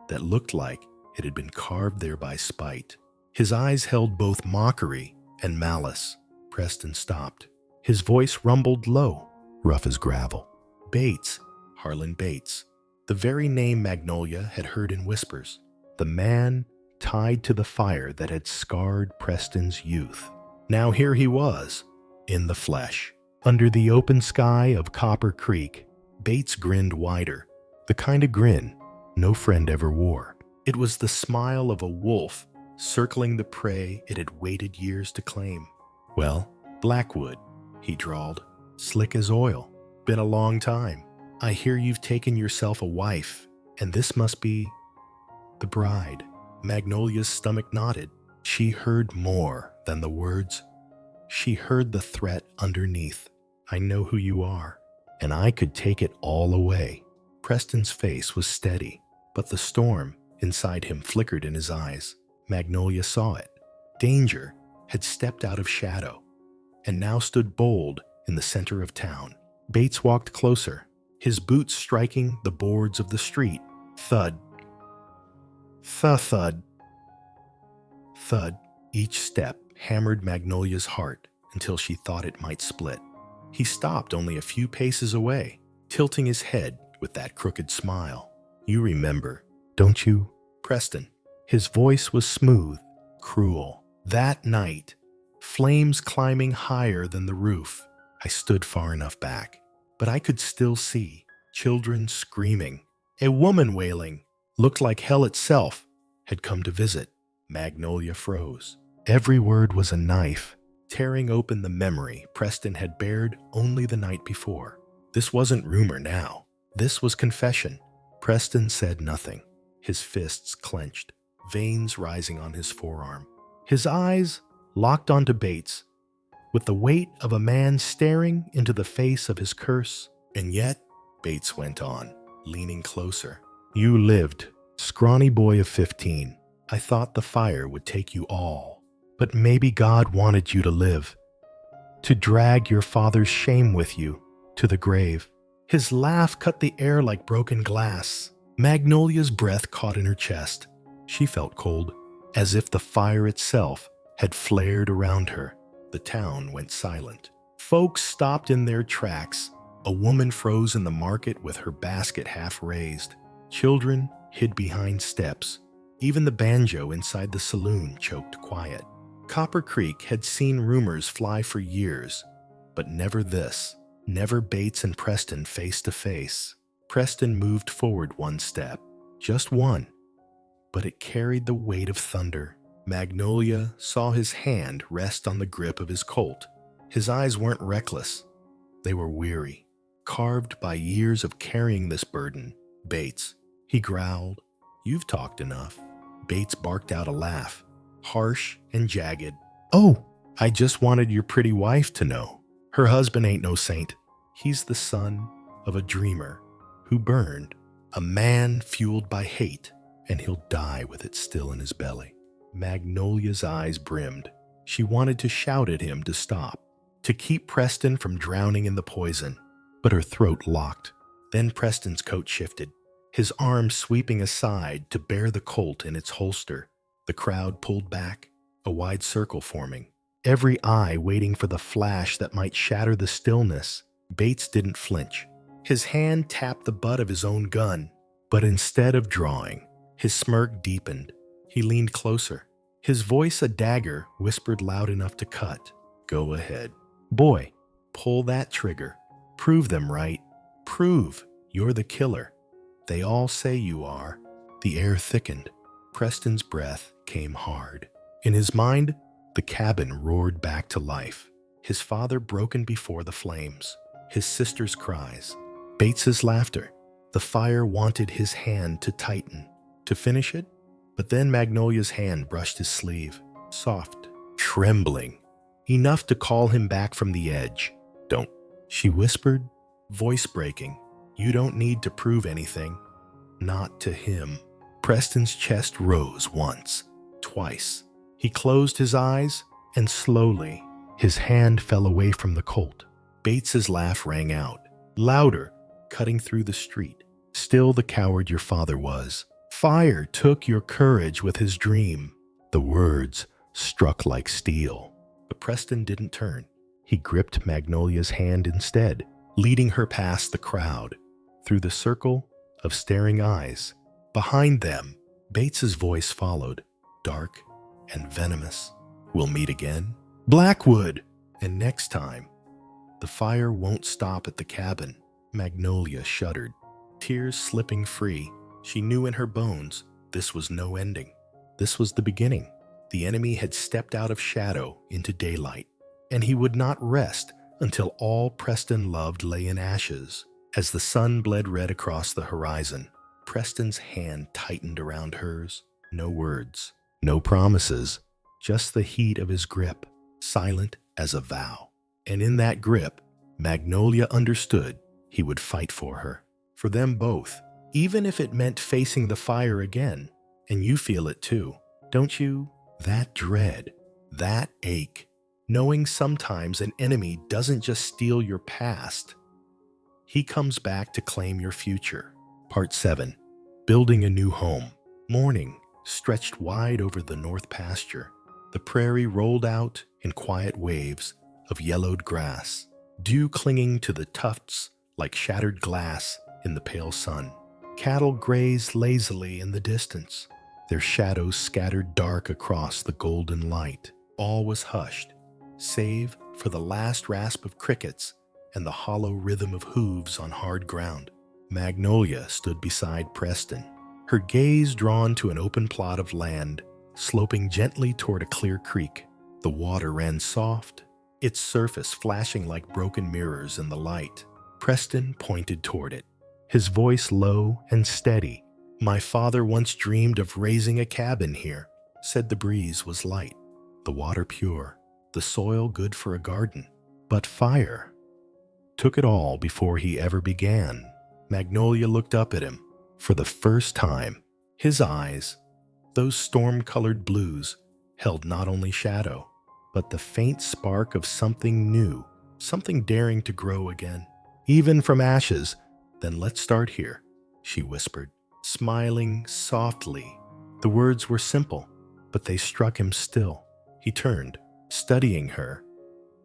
that looked like it had been carved there by spite. His eyes held both mockery and malice. Preston stopped. His voice rumbled low, rough as gravel. Bates, Harlan Bates, the very name Magnolia had heard in whispers. The man tied to the fire that had scarred Preston's youth. Now here he was, in the flesh. Under the open sky of Copper Creek, Bates grinned wider, the kind of grin no friend ever wore. It was the smile of a wolf circling the prey it had waited years to claim. "Well, Blackwood," he drawled, slick as oil. "Been a long time. I hear you've taken yourself a wife, and this must be the bride." Magnolia's stomach knotted. She heard more than the words. She heard the threat underneath. "I know who you are, and I could take it all away." Preston's face was steady, but the storm inside him flickered in his eyes. Magnolia saw it. Danger had stepped out of shadow, and now stood bold in the center of town. Bates walked closer, his boots striking the boards of the street. Thud. Thud. Thud. Each step hammered Magnolia's heart until she thought it might split. He stopped only a few paces away, tilting his head with that crooked smile. "You remember, don't you, Preston?" His voice was smooth, cruel. "That night, flames climbing higher than the roof. I stood far enough back, but I could still see children screaming. A woman wailing, looked like hell itself, had come to visit." Magnolia froze. Every word was a knife, tearing open the memory Preston had bared only the night before. This wasn't rumor now. This was confession. Preston said nothing, his fists clenched, veins rising on his forearm. His eyes locked onto Bates, with the weight of a man staring into the face of his curse. "And yet," Bates went on, leaning closer, "you lived, scrawny boy of 15. I thought the fire would take you all. But maybe God wanted you to live, to drag your father's shame with you to the grave." His laugh cut the air like broken glass. Magnolia's breath caught in her chest. She felt cold, as if the fire itself had flared around her. The town went silent. Folks stopped in their tracks. A woman froze in the market with her basket half raised. Children hid behind steps. Even the banjo inside the saloon choked quiet. Copper Creek had seen rumors fly for years, but never this. Never Bates and Preston face to face. Preston moved forward one step, just one, but it carried the weight of thunder. Magnolia saw his hand rest on the grip of his Colt. His eyes weren't reckless. They were weary, carved by years of carrying this burden. Bates, he growled. You've talked enough. Bates barked out a laugh, harsh and jagged. Oh, I just wanted your pretty wife to know. Her husband ain't no saint. He's the son of a dreamer who burned, a man fueled by hate, and he'll die with it still in his belly. Magnolia's eyes brimmed. She wanted to shout at him to stop, to keep Preston from drowning in the poison, but her throat locked. Then Preston's coat shifted, his arm sweeping aside to bare the Colt in its holster. The crowd pulled back, a wide circle forming, every eye waiting for the flash that might shatter the stillness. Bates didn't flinch. His hand tapped the butt of his own gun, but instead of drawing, his smirk deepened. He leaned closer. His voice, a dagger, whispered loud enough to cut. Go ahead. Boy, pull that trigger. Prove them right. Prove you're the killer. They all say you are. The air thickened. Preston's breath came hard. In his mind, the cabin roared back to life. His father broken before the flames. His sister's cries. Bates's laughter. The fire wanted his hand to tighten, to finish it. But then Magnolia's hand brushed his sleeve, soft, trembling, enough to call him back from the edge. Don't, she whispered, voice breaking. You don't need to prove anything. Not to him. Preston's chest rose once, twice. He closed his eyes, and slowly, his hand fell away from the Colt. Bates's laugh rang out, louder, cutting through the street. Still the coward your father was. Fire took your courage with his dream. The words struck like steel. But Preston didn't turn. He gripped Magnolia's hand instead, leading her past the crowd, through the circle of staring eyes. Behind them, Bates's voice followed, dark and venomous. We'll meet again. Blackwood! And next time, the fire won't stop at the cabin. Magnolia shuddered, tears slipping free. She knew in her bones this was no ending. This was the beginning. The enemy had stepped out of shadow into daylight, and he would not rest until all Preston loved lay in ashes. As the sun bled red across the horizon, Preston's hand tightened around hers. No words, no promises, just the heat of his grip, silent as a vow. And in that grip, Magnolia understood he would fight for her, for them both. Even if it meant facing the fire again. And you feel it too, don't you? That dread, that ache, knowing sometimes an enemy doesn't just steal your past. He comes back to claim your future. Part 7. Building a new home. Morning stretched wide over the north pasture. The prairie rolled out in quiet waves of yellowed grass, dew clinging to the tufts like shattered glass in the pale sun. Cattle grazed lazily in the distance, their shadows scattered dark across the golden light. All was hushed, save for the last rasp of crickets and the hollow rhythm of hooves on hard ground. Magnolia stood beside Preston, her gaze drawn to an open plot of land, sloping gently toward a clear creek. The water ran soft, its surface flashing like broken mirrors in the light. Preston pointed toward it, his voice low and steady. My father once dreamed of raising a cabin here, said the breeze was light, the water pure, the soil good for a garden. But fire took it all before he ever began. Magnolia looked up at him for the first time. His eyes, those storm-colored blues, held not only shadow, but the faint spark of something new, something daring to grow again, even from ashes. Then let's start here, she whispered, smiling softly. The words were simple, but they struck him still. He turned, studying her,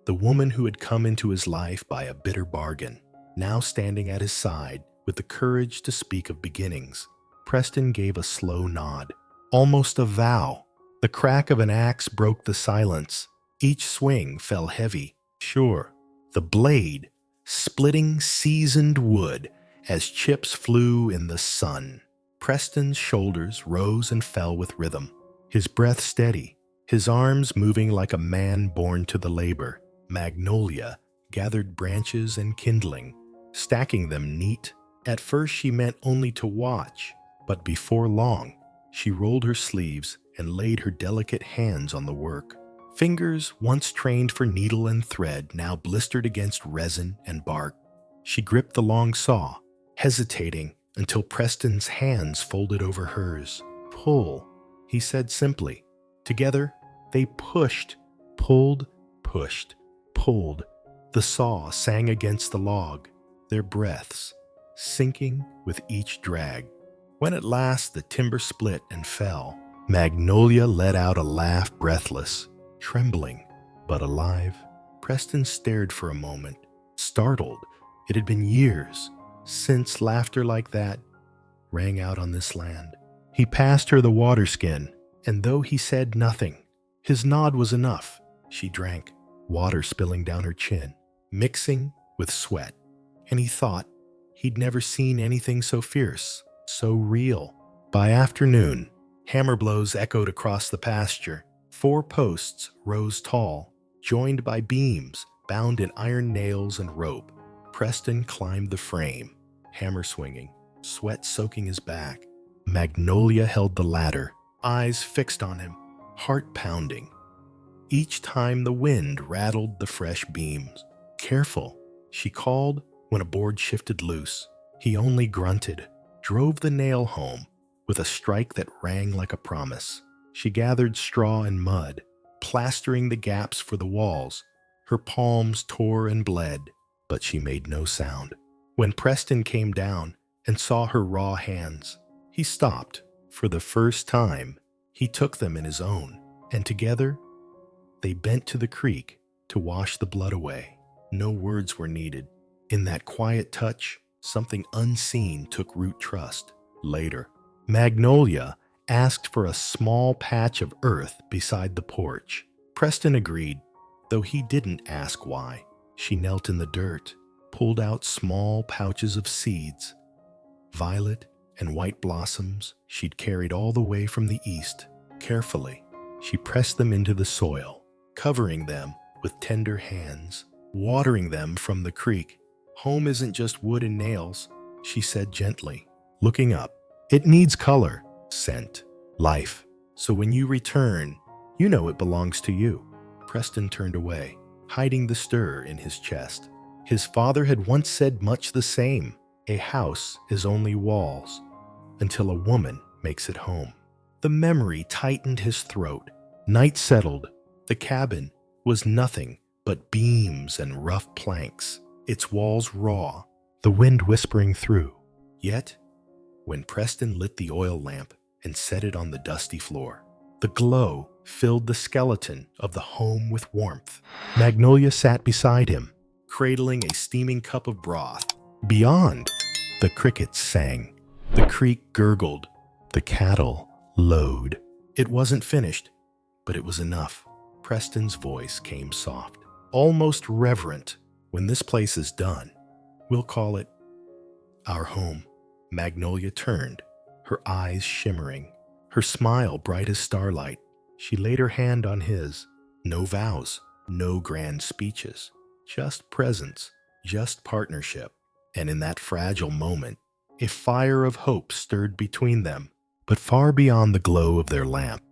the woman who had come into his life by a bitter bargain, now standing at his side with the courage to speak of beginnings. Preston gave a slow nod, almost a vow. The crack of an axe broke the silence. Each swing fell heavy, sure. The blade, splitting seasoned wood as chips flew in the sun. Preston's shoulders rose and fell with rhythm, his breath steady, his arms moving like a man born to the labor. Magnolia gathered branches and kindling, stacking them neat. At first she meant only to watch, but before long, she rolled her sleeves and laid her delicate hands on the work. Fingers once trained for needle and thread now blistered against resin and bark. She gripped the long saw, hesitating until Preston's hands folded over hers. "Pull," he said simply. Together, they pushed, pulled, pushed, pulled. The saw sang against the log, their breaths sinking with each drag. When at last the timber split and fell, Magnolia let out a laugh, breathless, trembling, but alive. Preston stared for a moment, startled. It had been years since laughter like that rang out on this land. He passed her the water skin, and though he said nothing, his nod was enough. She drank, water spilling down her chin, mixing with sweat, and he thought he'd never seen anything so fierce, so real. By afternoon, hammer blows echoed across the pasture. 4 posts rose tall, joined by beams bound in iron nails and rope. Preston climbed the frame, hammer swinging, sweat soaking his back. Magnolia held the ladder, eyes fixed on him, heart pounding. Each time the wind rattled the fresh beams. "Careful," she called when a board shifted loose. He only grunted, drove the nail home with a strike that rang like a promise. She gathered straw and mud, plastering the gaps for the walls. Her palms tore and bled, but she made no sound. When Preston came down and saw her raw hands, he stopped. For the first time, he took them in his own, and together, they bent to the creek to wash the blood away. No words were needed. In that quiet touch, something unseen took root. Trust. Later, Magnolia asked for a small patch of earth beside the porch. Preston agreed, though he didn't ask why. She knelt in the dirt, pulled out small pouches of seeds, violet and white blossoms she'd carried all the way from the east. Carefully, she pressed them into the soil, covering them with tender hands, watering them from the creek. "Home isn't just wood and nails," she said gently, looking up. "It needs color, scent, life. So when you return, you know it belongs to you." Preston turned away, hiding the stir in his chest. His father had once said much the same. A house is only walls until a woman makes it home. The memory tightened his throat. Night settled. The cabin was nothing but beams and rough planks, its walls raw, the wind whispering through. Yet, when Preston lit the oil lamp and set it on the dusty floor, the glow filled the skeleton of the home with warmth. Magnolia sat beside him, cradling a steaming cup of broth. Beyond, the crickets sang, the creek gurgled, the cattle lowed. It wasn't finished, but it was enough. Preston's voice came soft, almost reverent. "When this place is done, we'll call it our home." Magnolia turned, her eyes shimmering, her smile bright as starlight. She laid her hand on his. No vows, no grand speeches, just presence, just partnership. And in that fragile moment, a fire of hope stirred between them. But far beyond the glow of their lamp,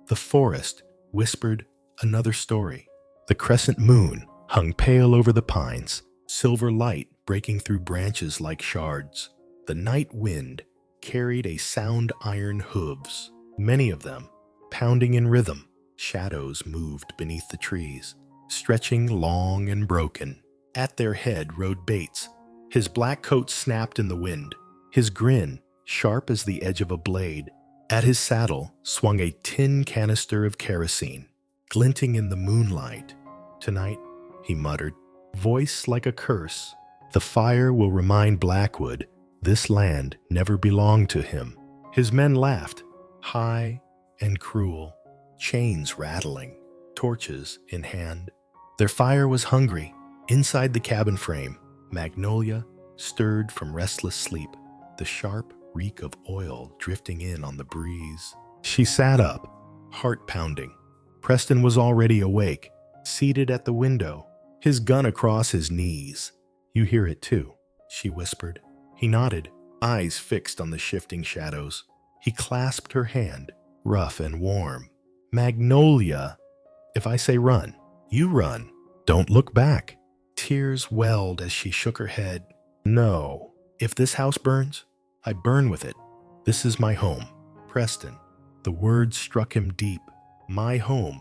the forest whispered another story. The crescent moon hung pale over the pines, silver light breaking through branches like shards. The night wind carried a sound iron hooves, many of them pounding in rhythm. Shadows moved beneath the trees, stretching long and broken. At their head rode Bates. His black coat snapped in the wind, his grin sharp as the edge of a blade. At his saddle swung a tin canister of kerosene, glinting in the moonlight. "Tonight," he muttered, voice like a curse, "the fire will remind Blackwood this land never belonged to him." His men laughed, high and cruel, chains rattling, torches in hand. Their fire was hungry. Inside the cabin frame, Magnolia stirred from restless sleep, the sharp reek of oil drifting in on the breeze. She sat up, heart pounding. Preston was already awake, seated at the window, his gun across his knees. "You hear it too," she whispered. He nodded, eyes fixed on the shifting shadows. He clasped her hand, rough and warm. "Magnolia, if I say run, you run. Don't look back." Tears welled as she shook her head. "No, if this house burns, I burn with it. This is my home, Preston." The words struck him deep. My home.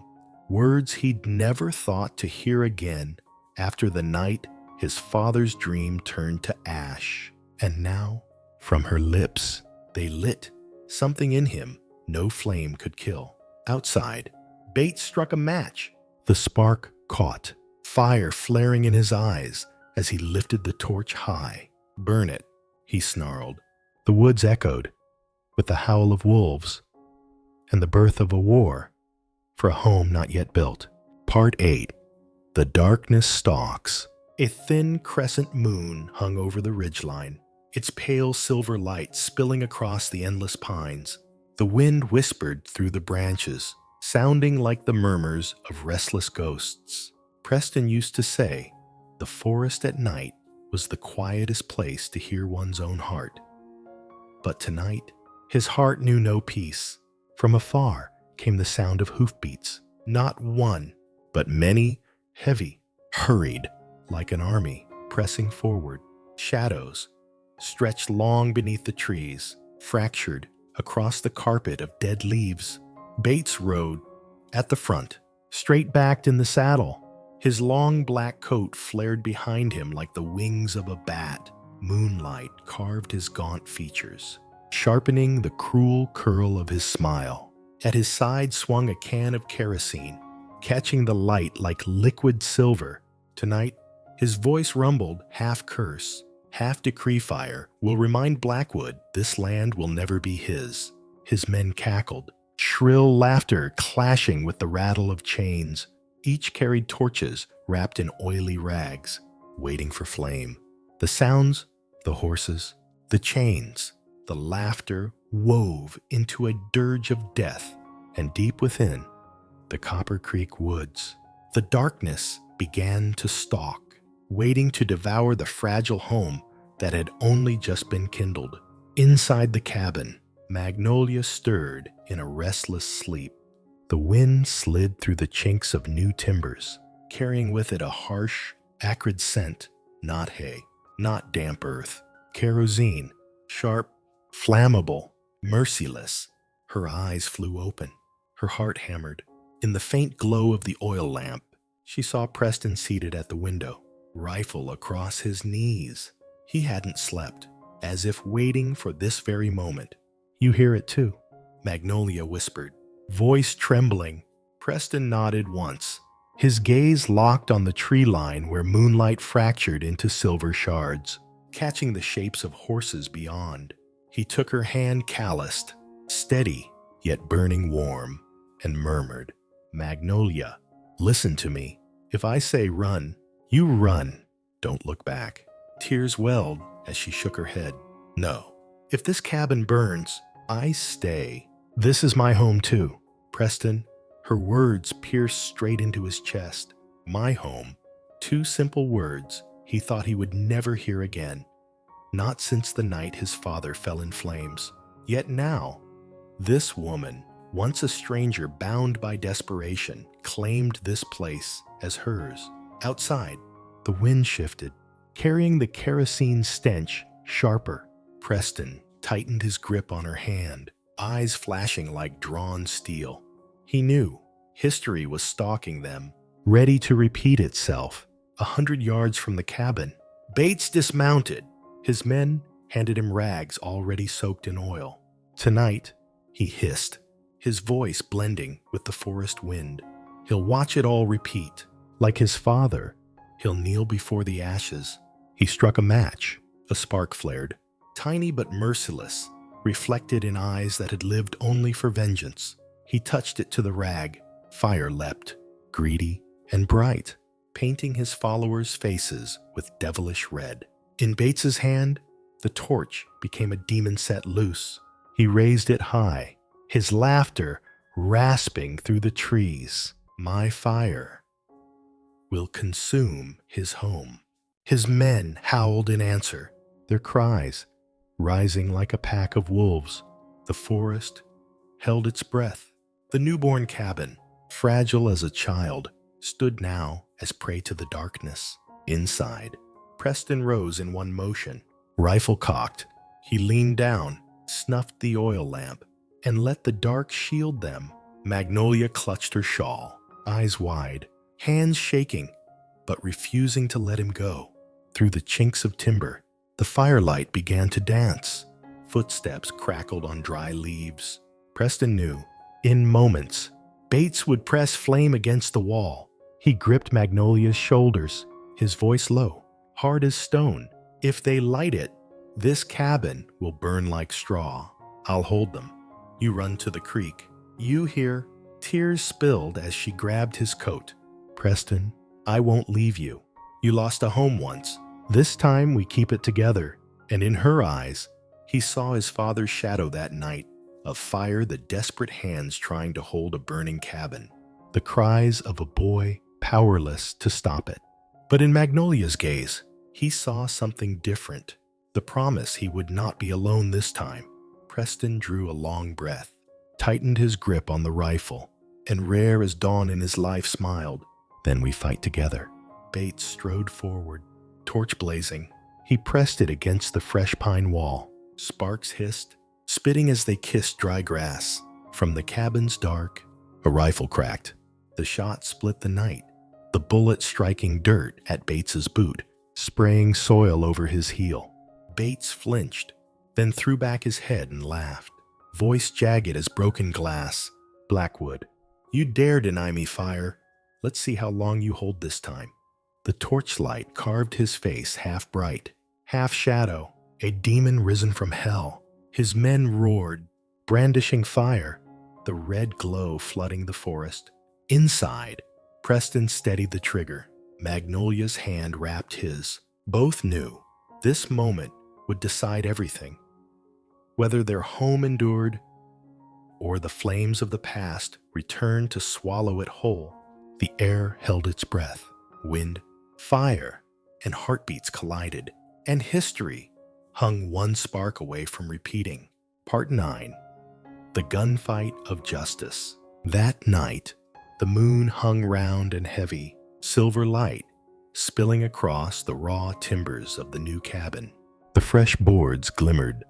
Words he'd never thought to hear again after the night his father's dream turned to ash. And now, from her lips, they lit something in him no flame could kill. Outside, Bates struck a match. The spark caught, fire flaring in his eyes as he lifted the torch high. "Burn it," he snarled. The woods echoed with the howl of wolves and the birth of a war for a home not yet built. Part 8. The darkness stalks. A thin crescent moon hung over the ridgeline, its pale silver light spilling across the endless pines. The wind whispered through the branches, sounding like the murmurs of restless ghosts. Preston used to say, the forest at night was the quietest place to hear one's own heart. But tonight, his heart knew no peace. From afar came the sound of hoofbeats, not one, but many, heavy, hurried, like an army, pressing forward. Shadows stretched long beneath the trees, fractured across the carpet of dead leaves. Bates rode at the front, straight-backed in the saddle. His long black coat flared behind him like the wings of a bat. Moonlight carved his gaunt features, sharpening the cruel curl of his smile. At his side swung a can of kerosene, catching the light like liquid silver. Tonight, his voice rumbled, half curse, half decree fire, will remind Blackwood this land will never be his. His men cackled, shrill laughter clashing with the rattle of chains. Each carried torches wrapped in oily rags, waiting for flame. The sounds, the horses, the chains, the laughter wove into a dirge of death, and deep within, the Copper Creek woods, the darkness began to stalk, waiting to devour the fragile home that had only just been kindled. Inside the cabin, Magnolia stirred in a restless sleep. The wind slid through the chinks of new timbers, carrying with it a harsh, acrid scent, not hay, not damp earth, kerosene, sharp, flammable, merciless. Her eyes flew open, her heart hammered. In the faint glow of the oil lamp, she saw Preston seated at the window, rifle across his knees. He hadn't slept, as if waiting for this very moment. "You hear it too," Magnolia whispered, voice trembling. Preston nodded once, his gaze locked on the tree line where moonlight fractured into silver shards, catching the shapes of horses beyond. He took her hand calloused, steady, yet burning warm, and murmured, "Magnolia, listen to me. If I say run, you run. Don't look back." Tears welled as she shook her head. "No. If this cabin burns, I stay. This is my home too, Preston." Her words pierced straight into his chest. My home. Two simple words he thought he would never hear again. Not since the night his father fell in flames. Yet now, this woman, once a stranger bound by desperation, claimed this place as hers. Outside, the wind shifted, carrying the kerosene stench sharper. Preston tightened his grip on her hand, eyes flashing like drawn steel. He knew history was stalking them, ready to repeat itself. 100 yards from the cabin, Bates dismounted. His men handed him rags already soaked in oil. "Tonight," he hissed, his voice blending with the forest wind, "he'll watch it all repeat. Like his father, he'll kneel before the ashes." He struck a match. A spark flared, tiny but merciless, reflected in eyes that had lived only for vengeance. He touched it to the rag. Fire leapt, greedy and bright, painting his followers' faces with devilish red. In Bates's hand, the torch became a demon set loose. He raised it high, his laughter rasping through the trees. My fire will consume his home. His men howled in answer, their cries rising like a pack of wolves. The forest held its breath. The newborn cabin, fragile as a child, stood now as prey to the darkness. Inside, Preston rose in one motion. Rifle cocked, he leaned down, snuffed the oil lamp, and let the dark shield them. Magnolia clutched her shawl, eyes wide, hands shaking, but refusing to let him go. Through the chinks of timber, the firelight began to dance. Footsteps crackled on dry leaves. Preston knew, in moments, Bates would press flame against the wall. He gripped Magnolia's shoulders, his voice low, hard as stone. If they light it, this cabin will burn like straw. I'll hold them. You run to the creek. You hear tears spilled as she grabbed his coat. Preston, I won't leave you. You lost a home once. This time we keep it together. And in her eyes, he saw his father's shadow that night, of fire, the desperate hands trying to hold a burning cabin, the cries of a boy powerless to stop it. But in Magnolia's gaze, he saw something different, the promise he would not be alone this time. Preston drew a long breath, tightened his grip on the rifle, and rare as dawn in his life smiled. Then we fight together. Bates strode forward, torch blazing. He pressed it against the fresh pine wall. Sparks hissed, spitting as they kissed dry grass. From the cabin's dark, a rifle cracked. The shot split the night, the bullet striking dirt at Bates's boot, spraying soil over his heel. Bates flinched, then threw back his head and laughed, voice jagged as broken glass. Blackwood, you dare deny me fire. Let's see how long you hold this time. The torchlight carved his face half bright, half shadow, a demon risen from hell. His men roared, brandishing fire, the red glow flooding the forest. Inside, Preston steadied the trigger. Magnolia's hand wrapped his. Both knew this moment would decide everything. Whether their home endured or the flames of the past returned to swallow it whole, the air held its breath. Wind, fire, and heartbeats collided, and history hung one spark away from repeating. Part 9. The Gunfight of Justice. That night, the moon hung round and heavy, silver light spilling across the raw timbers of the new cabin. The fresh boards glimmered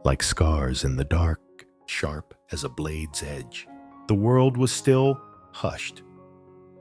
like scars in the dark, sharp as a blade's edge. The world was still, hushed,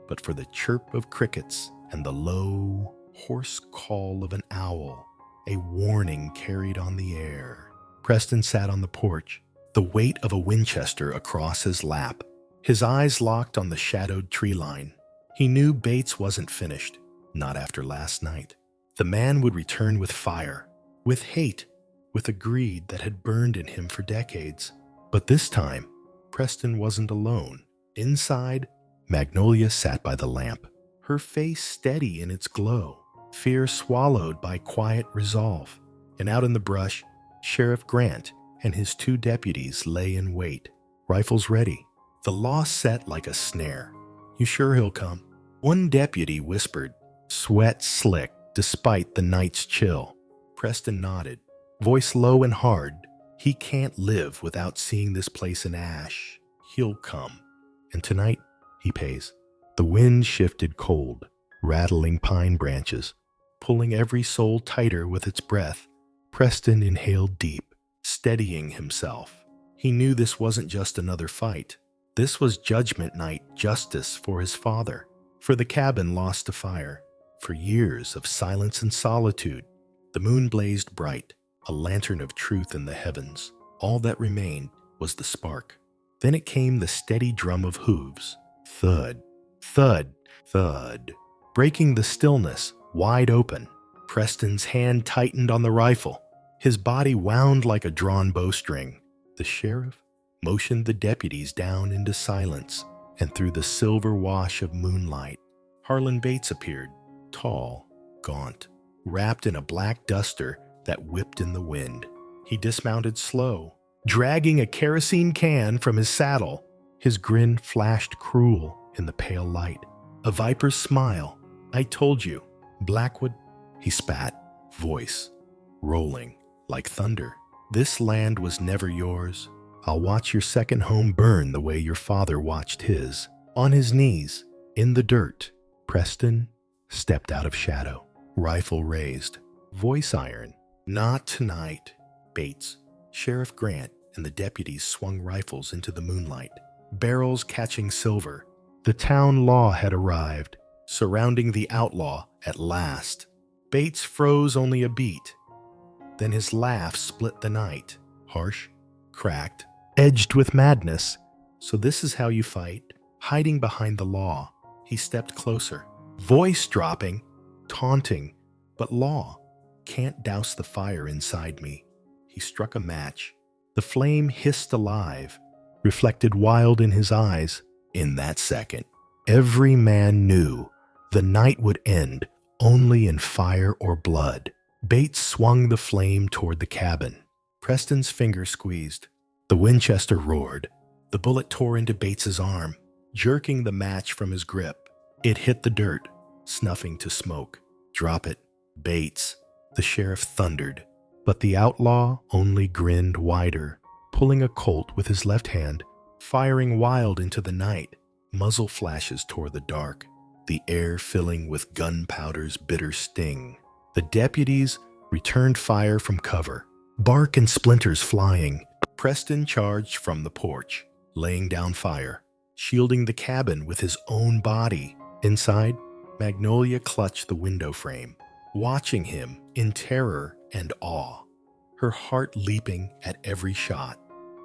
but for the chirp of crickets and the low, hoarse call of an owl, a warning carried on the air. Preston sat on the porch, the weight of a Winchester across his lap, his eyes locked on the shadowed tree line. He knew Bates wasn't finished, not after last night. The man would return with fire, with hate, with a greed that had burned in him for decades. But this time, Preston wasn't alone. Inside, Magnolia sat by the lamp, her face steady in its glow, fear swallowed by quiet resolve. And out in the brush, Sheriff Grant and his 2 deputies lay in wait, rifles ready, the law set like a snare. You sure he'll come? One deputy whispered, sweat slick despite the night's chill. Preston nodded, voice low and hard. He can't live without seeing this place in ash. He'll come. And tonight, he pays. The wind shifted cold, rattling pine branches, pulling every soul tighter with its breath. Preston inhaled deep, steadying himself. He knew this wasn't just another fight. This was Judgment Night justice for his father, for the cabin lost to fire, for years of silence and solitude. The moon blazed bright, a lantern of truth in the heavens. All that remained was the spark. Then it came the steady drum of hooves. Thud, thud, thud, breaking the stillness wide open. Preston's hand tightened on the rifle. His body wound like a drawn bowstring. The sheriff motioned the deputies down into silence, and through the silver wash of moonlight, Harlan Bates appeared, tall, gaunt, wrapped in a black duster that whipped in the wind. He dismounted slow, dragging a kerosene can from his saddle. His grin flashed cruel in the pale light. A viper's smile. "I told you, Blackwood," he spat, voice rolling like thunder. "This land was never yours. I'll watch your second home burn the way your father watched his." On his knees, in the dirt, Preston stepped out of shadow, rifle raised, voice iron. "Not tonight." Bates, Sheriff Grant, and the deputies swung rifles into the moonlight, barrels catching silver. The town law had arrived, surrounding the outlaw at last. Bates froze only a beat. Then his laugh split the night, harsh, cracked, edged with madness. "So this is how you fight?" Hiding behind the law, he stepped closer, voice dropping, taunting, "But law can't douse the fire inside me." He struck a match. The flame hissed alive, reflected wild in his eyes. In that second, every man knew the night would end only in fire or blood. Bates swung the flame toward the cabin. Preston's finger squeezed. The Winchester roared. The bullet tore into Bates's arm, jerking the match from his grip. It hit the dirt, snuffing to smoke. "Drop it, Bates," the sheriff thundered. But the outlaw only grinned wider, pulling a Colt with his left hand, firing wild into the night. Muzzle flashes tore the dark, the air filling with gunpowder's bitter sting. The deputies returned fire from cover, bark and splinters flying. Preston charged from the porch, laying down fire, shielding the cabin with his own body. Inside, Magnolia clutched the window frame, watching him in terror and awe, her heart leaping at every shot,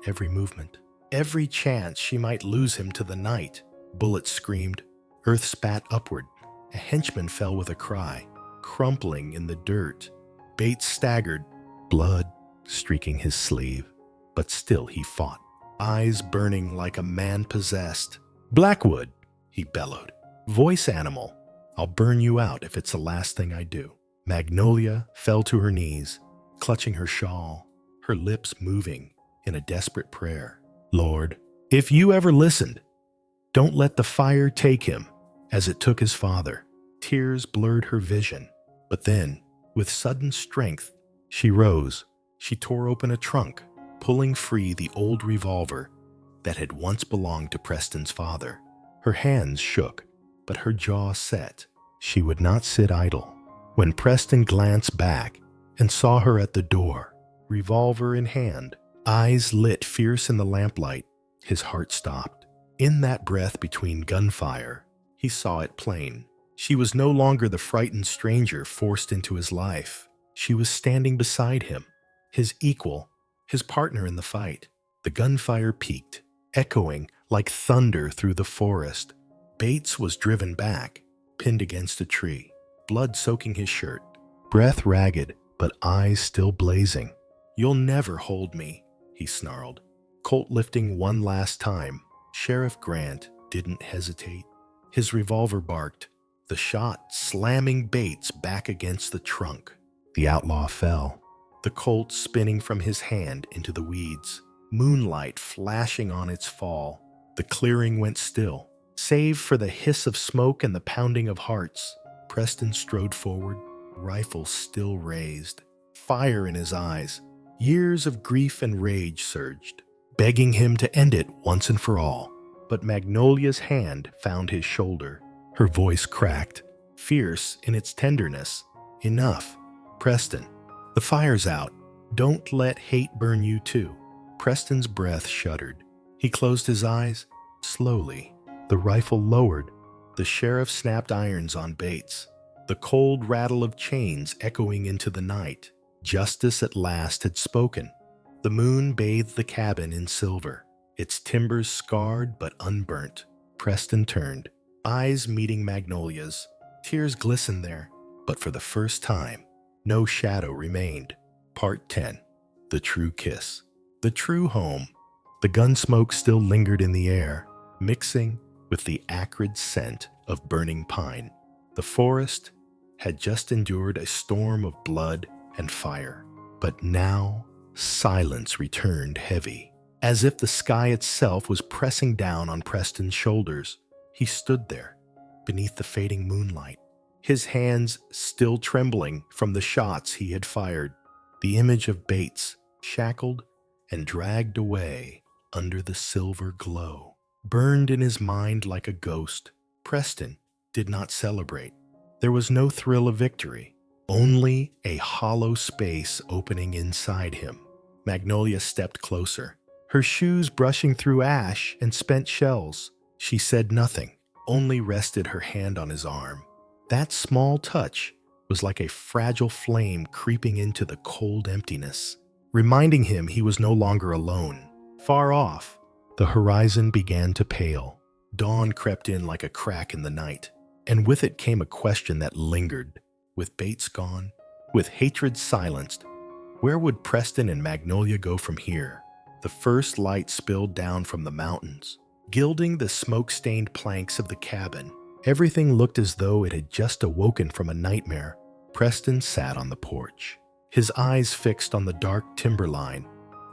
every movement, every chance she might lose him to the night. Bullets screamed, earth spat upward. A henchman fell with a cry, crumpling in the dirt. Bates staggered, blood streaking his sleeve, but still he fought, eyes burning like a man possessed. "Blackwood," he bellowed, "voice animal, I'll burn you out if it's the last thing I do." Magnolia fell to her knees, clutching her shawl, her lips moving in a desperate prayer. "Lord, if you ever listened, don't let the fire take him as it took his father." Tears blurred her vision, but then, with sudden strength, she rose. She tore open a trunk, pulling free the old revolver that had once belonged to Preston's father. Her hands shook, but her jaw set. She would not sit idle. When Preston glanced back and saw her at the door, revolver in hand, eyes lit fierce in the lamplight, his heart stopped. In that breath between gunfire, he saw it plain. She was no longer the frightened stranger forced into his life. She was standing beside him, his equal, his partner in the fight. The gunfire peaked, echoing like thunder through the forest. Bates was driven back, pinned against a tree, blood soaking his shirt, breath ragged but eyes still blazing. "You'll never hold me," he snarled. Colt lifting one last time, Sheriff Grant didn't hesitate. His revolver barked, the shot slamming Bates back against the trunk. The outlaw fell, the Colt spinning from his hand into the weeds, moonlight flashing on its fall. The clearing went still, save for the hiss of smoke and the pounding of hearts. Preston strode forward, rifle still raised, fire in his eyes. Years of grief and rage surged, begging him to end it once and for all. But Magnolia's hand found his shoulder. Her voice cracked, fierce in its tenderness. "Enough, Preston. The fire's out. Don't let hate burn you too." Preston's breath shuddered. He closed his eyes. Slowly, the rifle lowered. The sheriff snapped irons on Bates, the cold rattle of chains echoing into the night. Justice at last had spoken. The moon bathed the cabin in silver, its timbers scarred but unburnt. Preston turned, eyes meeting Magnolia's. Tears glistened there, but for the first time, no shadow remained. Part 10. The True Kiss. The true home. The gun smoke still lingered in the air, mixing with the acrid scent of burning pine. The forest had just endured a storm of blood and fire. But now, silence returned heavy, as if the sky itself was pressing down on Preston's shoulders. He stood there, beneath the fading moonlight, his hands still trembling from the shots he had fired. The image of Bates, shackled and dragged away under the silver glow, burned in his mind like a ghost. Preston did not celebrate. There was no thrill of victory, only a hollow space opening inside him. Magnolia stepped closer, her shoes brushing through ash and spent shells. She said nothing, only rested her hand on his arm. That small touch was like a fragile flame creeping into the cold emptiness, reminding him he was no longer alone. Far off, the horizon began to pale. Dawn crept in like a crack in the night, and with it came a question that lingered. With Bates gone, with hatred silenced, where would Preston and Magnolia go from here? The first light spilled down from the mountains, gilding the smoke-stained planks of the cabin. Everything looked as though it had just awoken from a nightmare. Preston sat on the porch, his eyes fixed on the dark timberline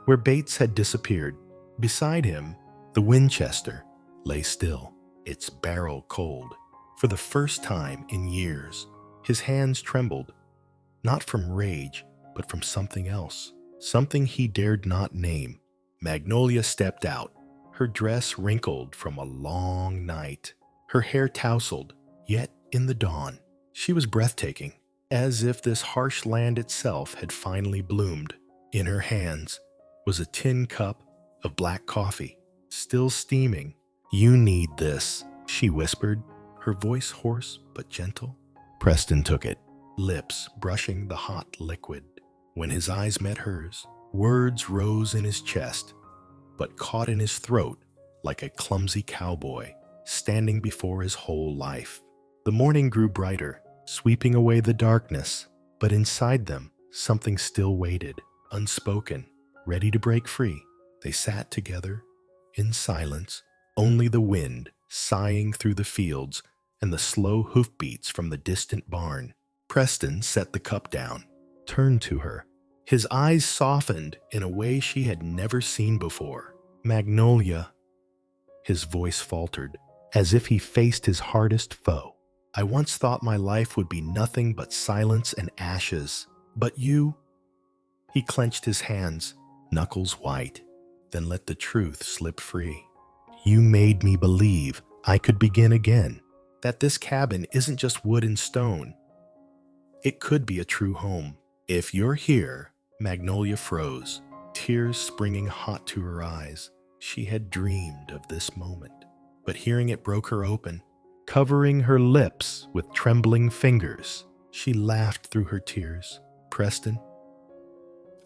where Bates had disappeared. Beside him, the Winchester lay still, its barrel cold. For the first time in years, his hands trembled, not from rage, but from something else, something he dared not name. Magnolia stepped out, her dress wrinkled from a long night, her hair tousled, yet in the dawn, she was breathtaking, as if this harsh land itself had finally bloomed. In her hands was a tin cup of black coffee, still steaming. "You need this," she whispered, her voice hoarse but gentle. Preston took it, lips brushing the hot liquid. When his eyes met hers, words rose in his chest, but caught in his throat like a clumsy cowboy standing before his whole life. The morning grew brighter, sweeping away the darkness, but inside them something still waited, unspoken, ready to break free. They sat together, in silence, only the wind sighing through the fields and the slow hoofbeats from the distant barn. Preston set the cup down, turned to her. His eyes softened in a way she had never seen before. "Magnolia," his voice faltered, as if he faced his hardest foe. "I once thought my life would be nothing but silence and ashes. But you—" He clenched his hands, knuckles white, then let the truth slip free. "You made me believe I could begin again, that this cabin isn't just wood and stone. It could be a true home. If you're here—" Magnolia froze, tears springing hot to her eyes. She had dreamed of this moment, but hearing it broke her open, covering her lips with trembling fingers. She laughed through her tears. "Preston,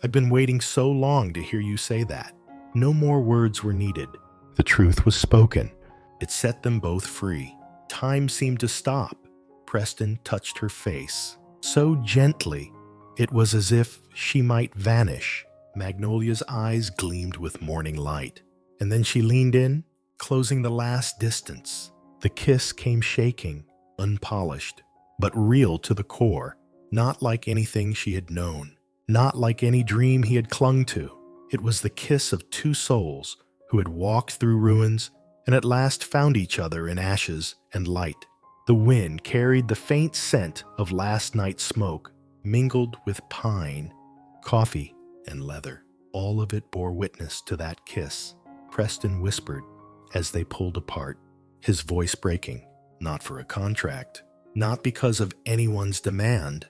I've been waiting so long to hear you say that." No more words were needed. The truth was spoken. It set them both free. Time seemed to stop. Preston touched her face, so gently it was as if she might vanish. Magnolia's eyes gleamed with morning light, and then she leaned in, closing the last distance. The kiss came shaking, unpolished, but real to the core, not like anything she had known, not like any dream he had clung to. It was the kiss of two souls who had walked through ruins and at last found each other in ashes and light. The wind carried the faint scent of last night's smoke, mingled with pine, coffee, and leather. All of it bore witness to that kiss. Preston whispered as they pulled apart, his voice breaking, "Not for a contract, not because of anyone's demand,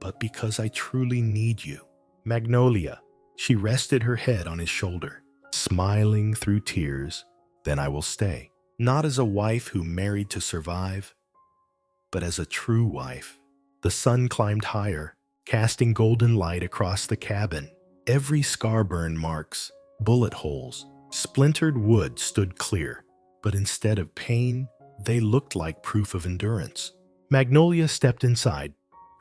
but because I truly need you." "Magnolia," she rested her head on his shoulder, smiling through tears. "Then I will stay, not as a wife who married to survive, but as a true wife." The sun climbed higher, casting golden light across the cabin. Every scar burn marks, bullet holes, splintered wood stood clear, but instead of pain, they looked like proof of endurance. Magnolia stepped inside,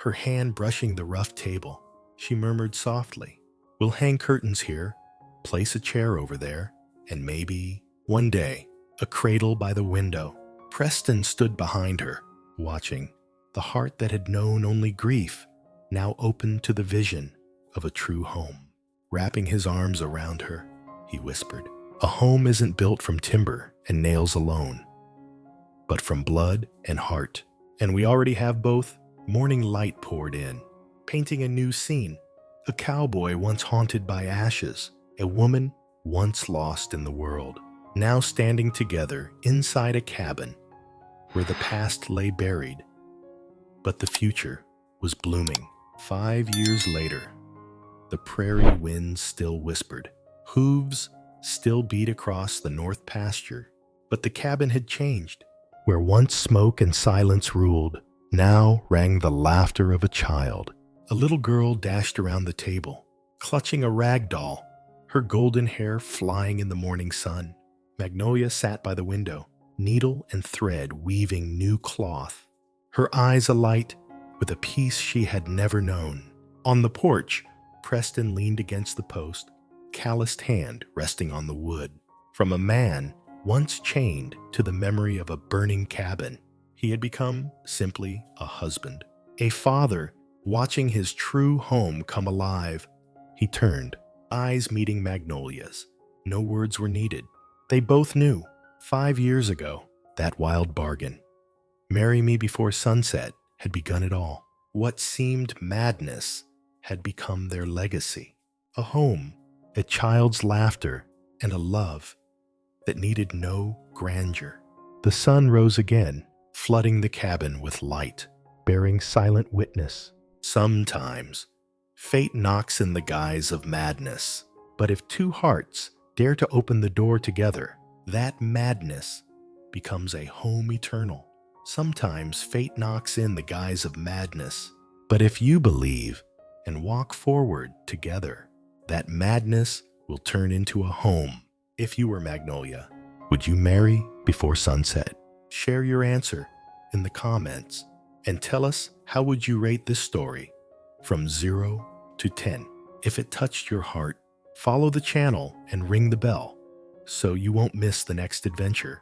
her hand brushing the rough table. She murmured softly, "We'll hang curtains here, place a chair over there, and maybe, one day, a cradle by the window." Preston stood behind her, watching. The heart that had known only grief now opened to the vision of a true home. Wrapping his arms around her, he whispered, "A home isn't built from timber and nails alone, but from blood and heart. And we already have both." Morning light poured in, painting a new scene. A cowboy once haunted by ashes, a woman once lost in the world, now standing together inside a cabin where the past lay buried, but the future was blooming. 5 years later, the prairie winds still whispered. Hooves still beat across the north pasture, but the cabin had changed. Where once smoke and silence ruled, now rang the laughter of a child. A little girl dashed around the table, clutching a rag doll, her golden hair flying in the morning sun. Magnolia sat by the window, needle and thread weaving new cloth, her eyes alight with a peace she had never known. On the porch, Preston leaned against the post, calloused hand resting on the wood. From a man once chained to the memory of a burning cabin, he had become simply a husband, a father watching his true home come alive. He turned, eyes meeting Magnolia's. No words were needed. They both knew, 5 years ago, that wild bargain, "Marry me before sunset," had begun it all. What seemed madness had become their legacy. A home, a child's laughter, and a love that needed no grandeur. The sun rose again, flooding the cabin with light, bearing silent witness. Sometimes, fate knocks in the guise of madness, but if two hearts dare to open the door together, that madness becomes a home eternal. Sometimes fate knocks in the guise of madness, but if you believe and walk forward together, that madness will turn into a home. If you were Magnolia, would you marry before sunset? Share your answer in the comments and tell us, how would you rate this story from 0 to 10? If it touched your heart, follow the channel and ring the bell so you won't miss the next adventure.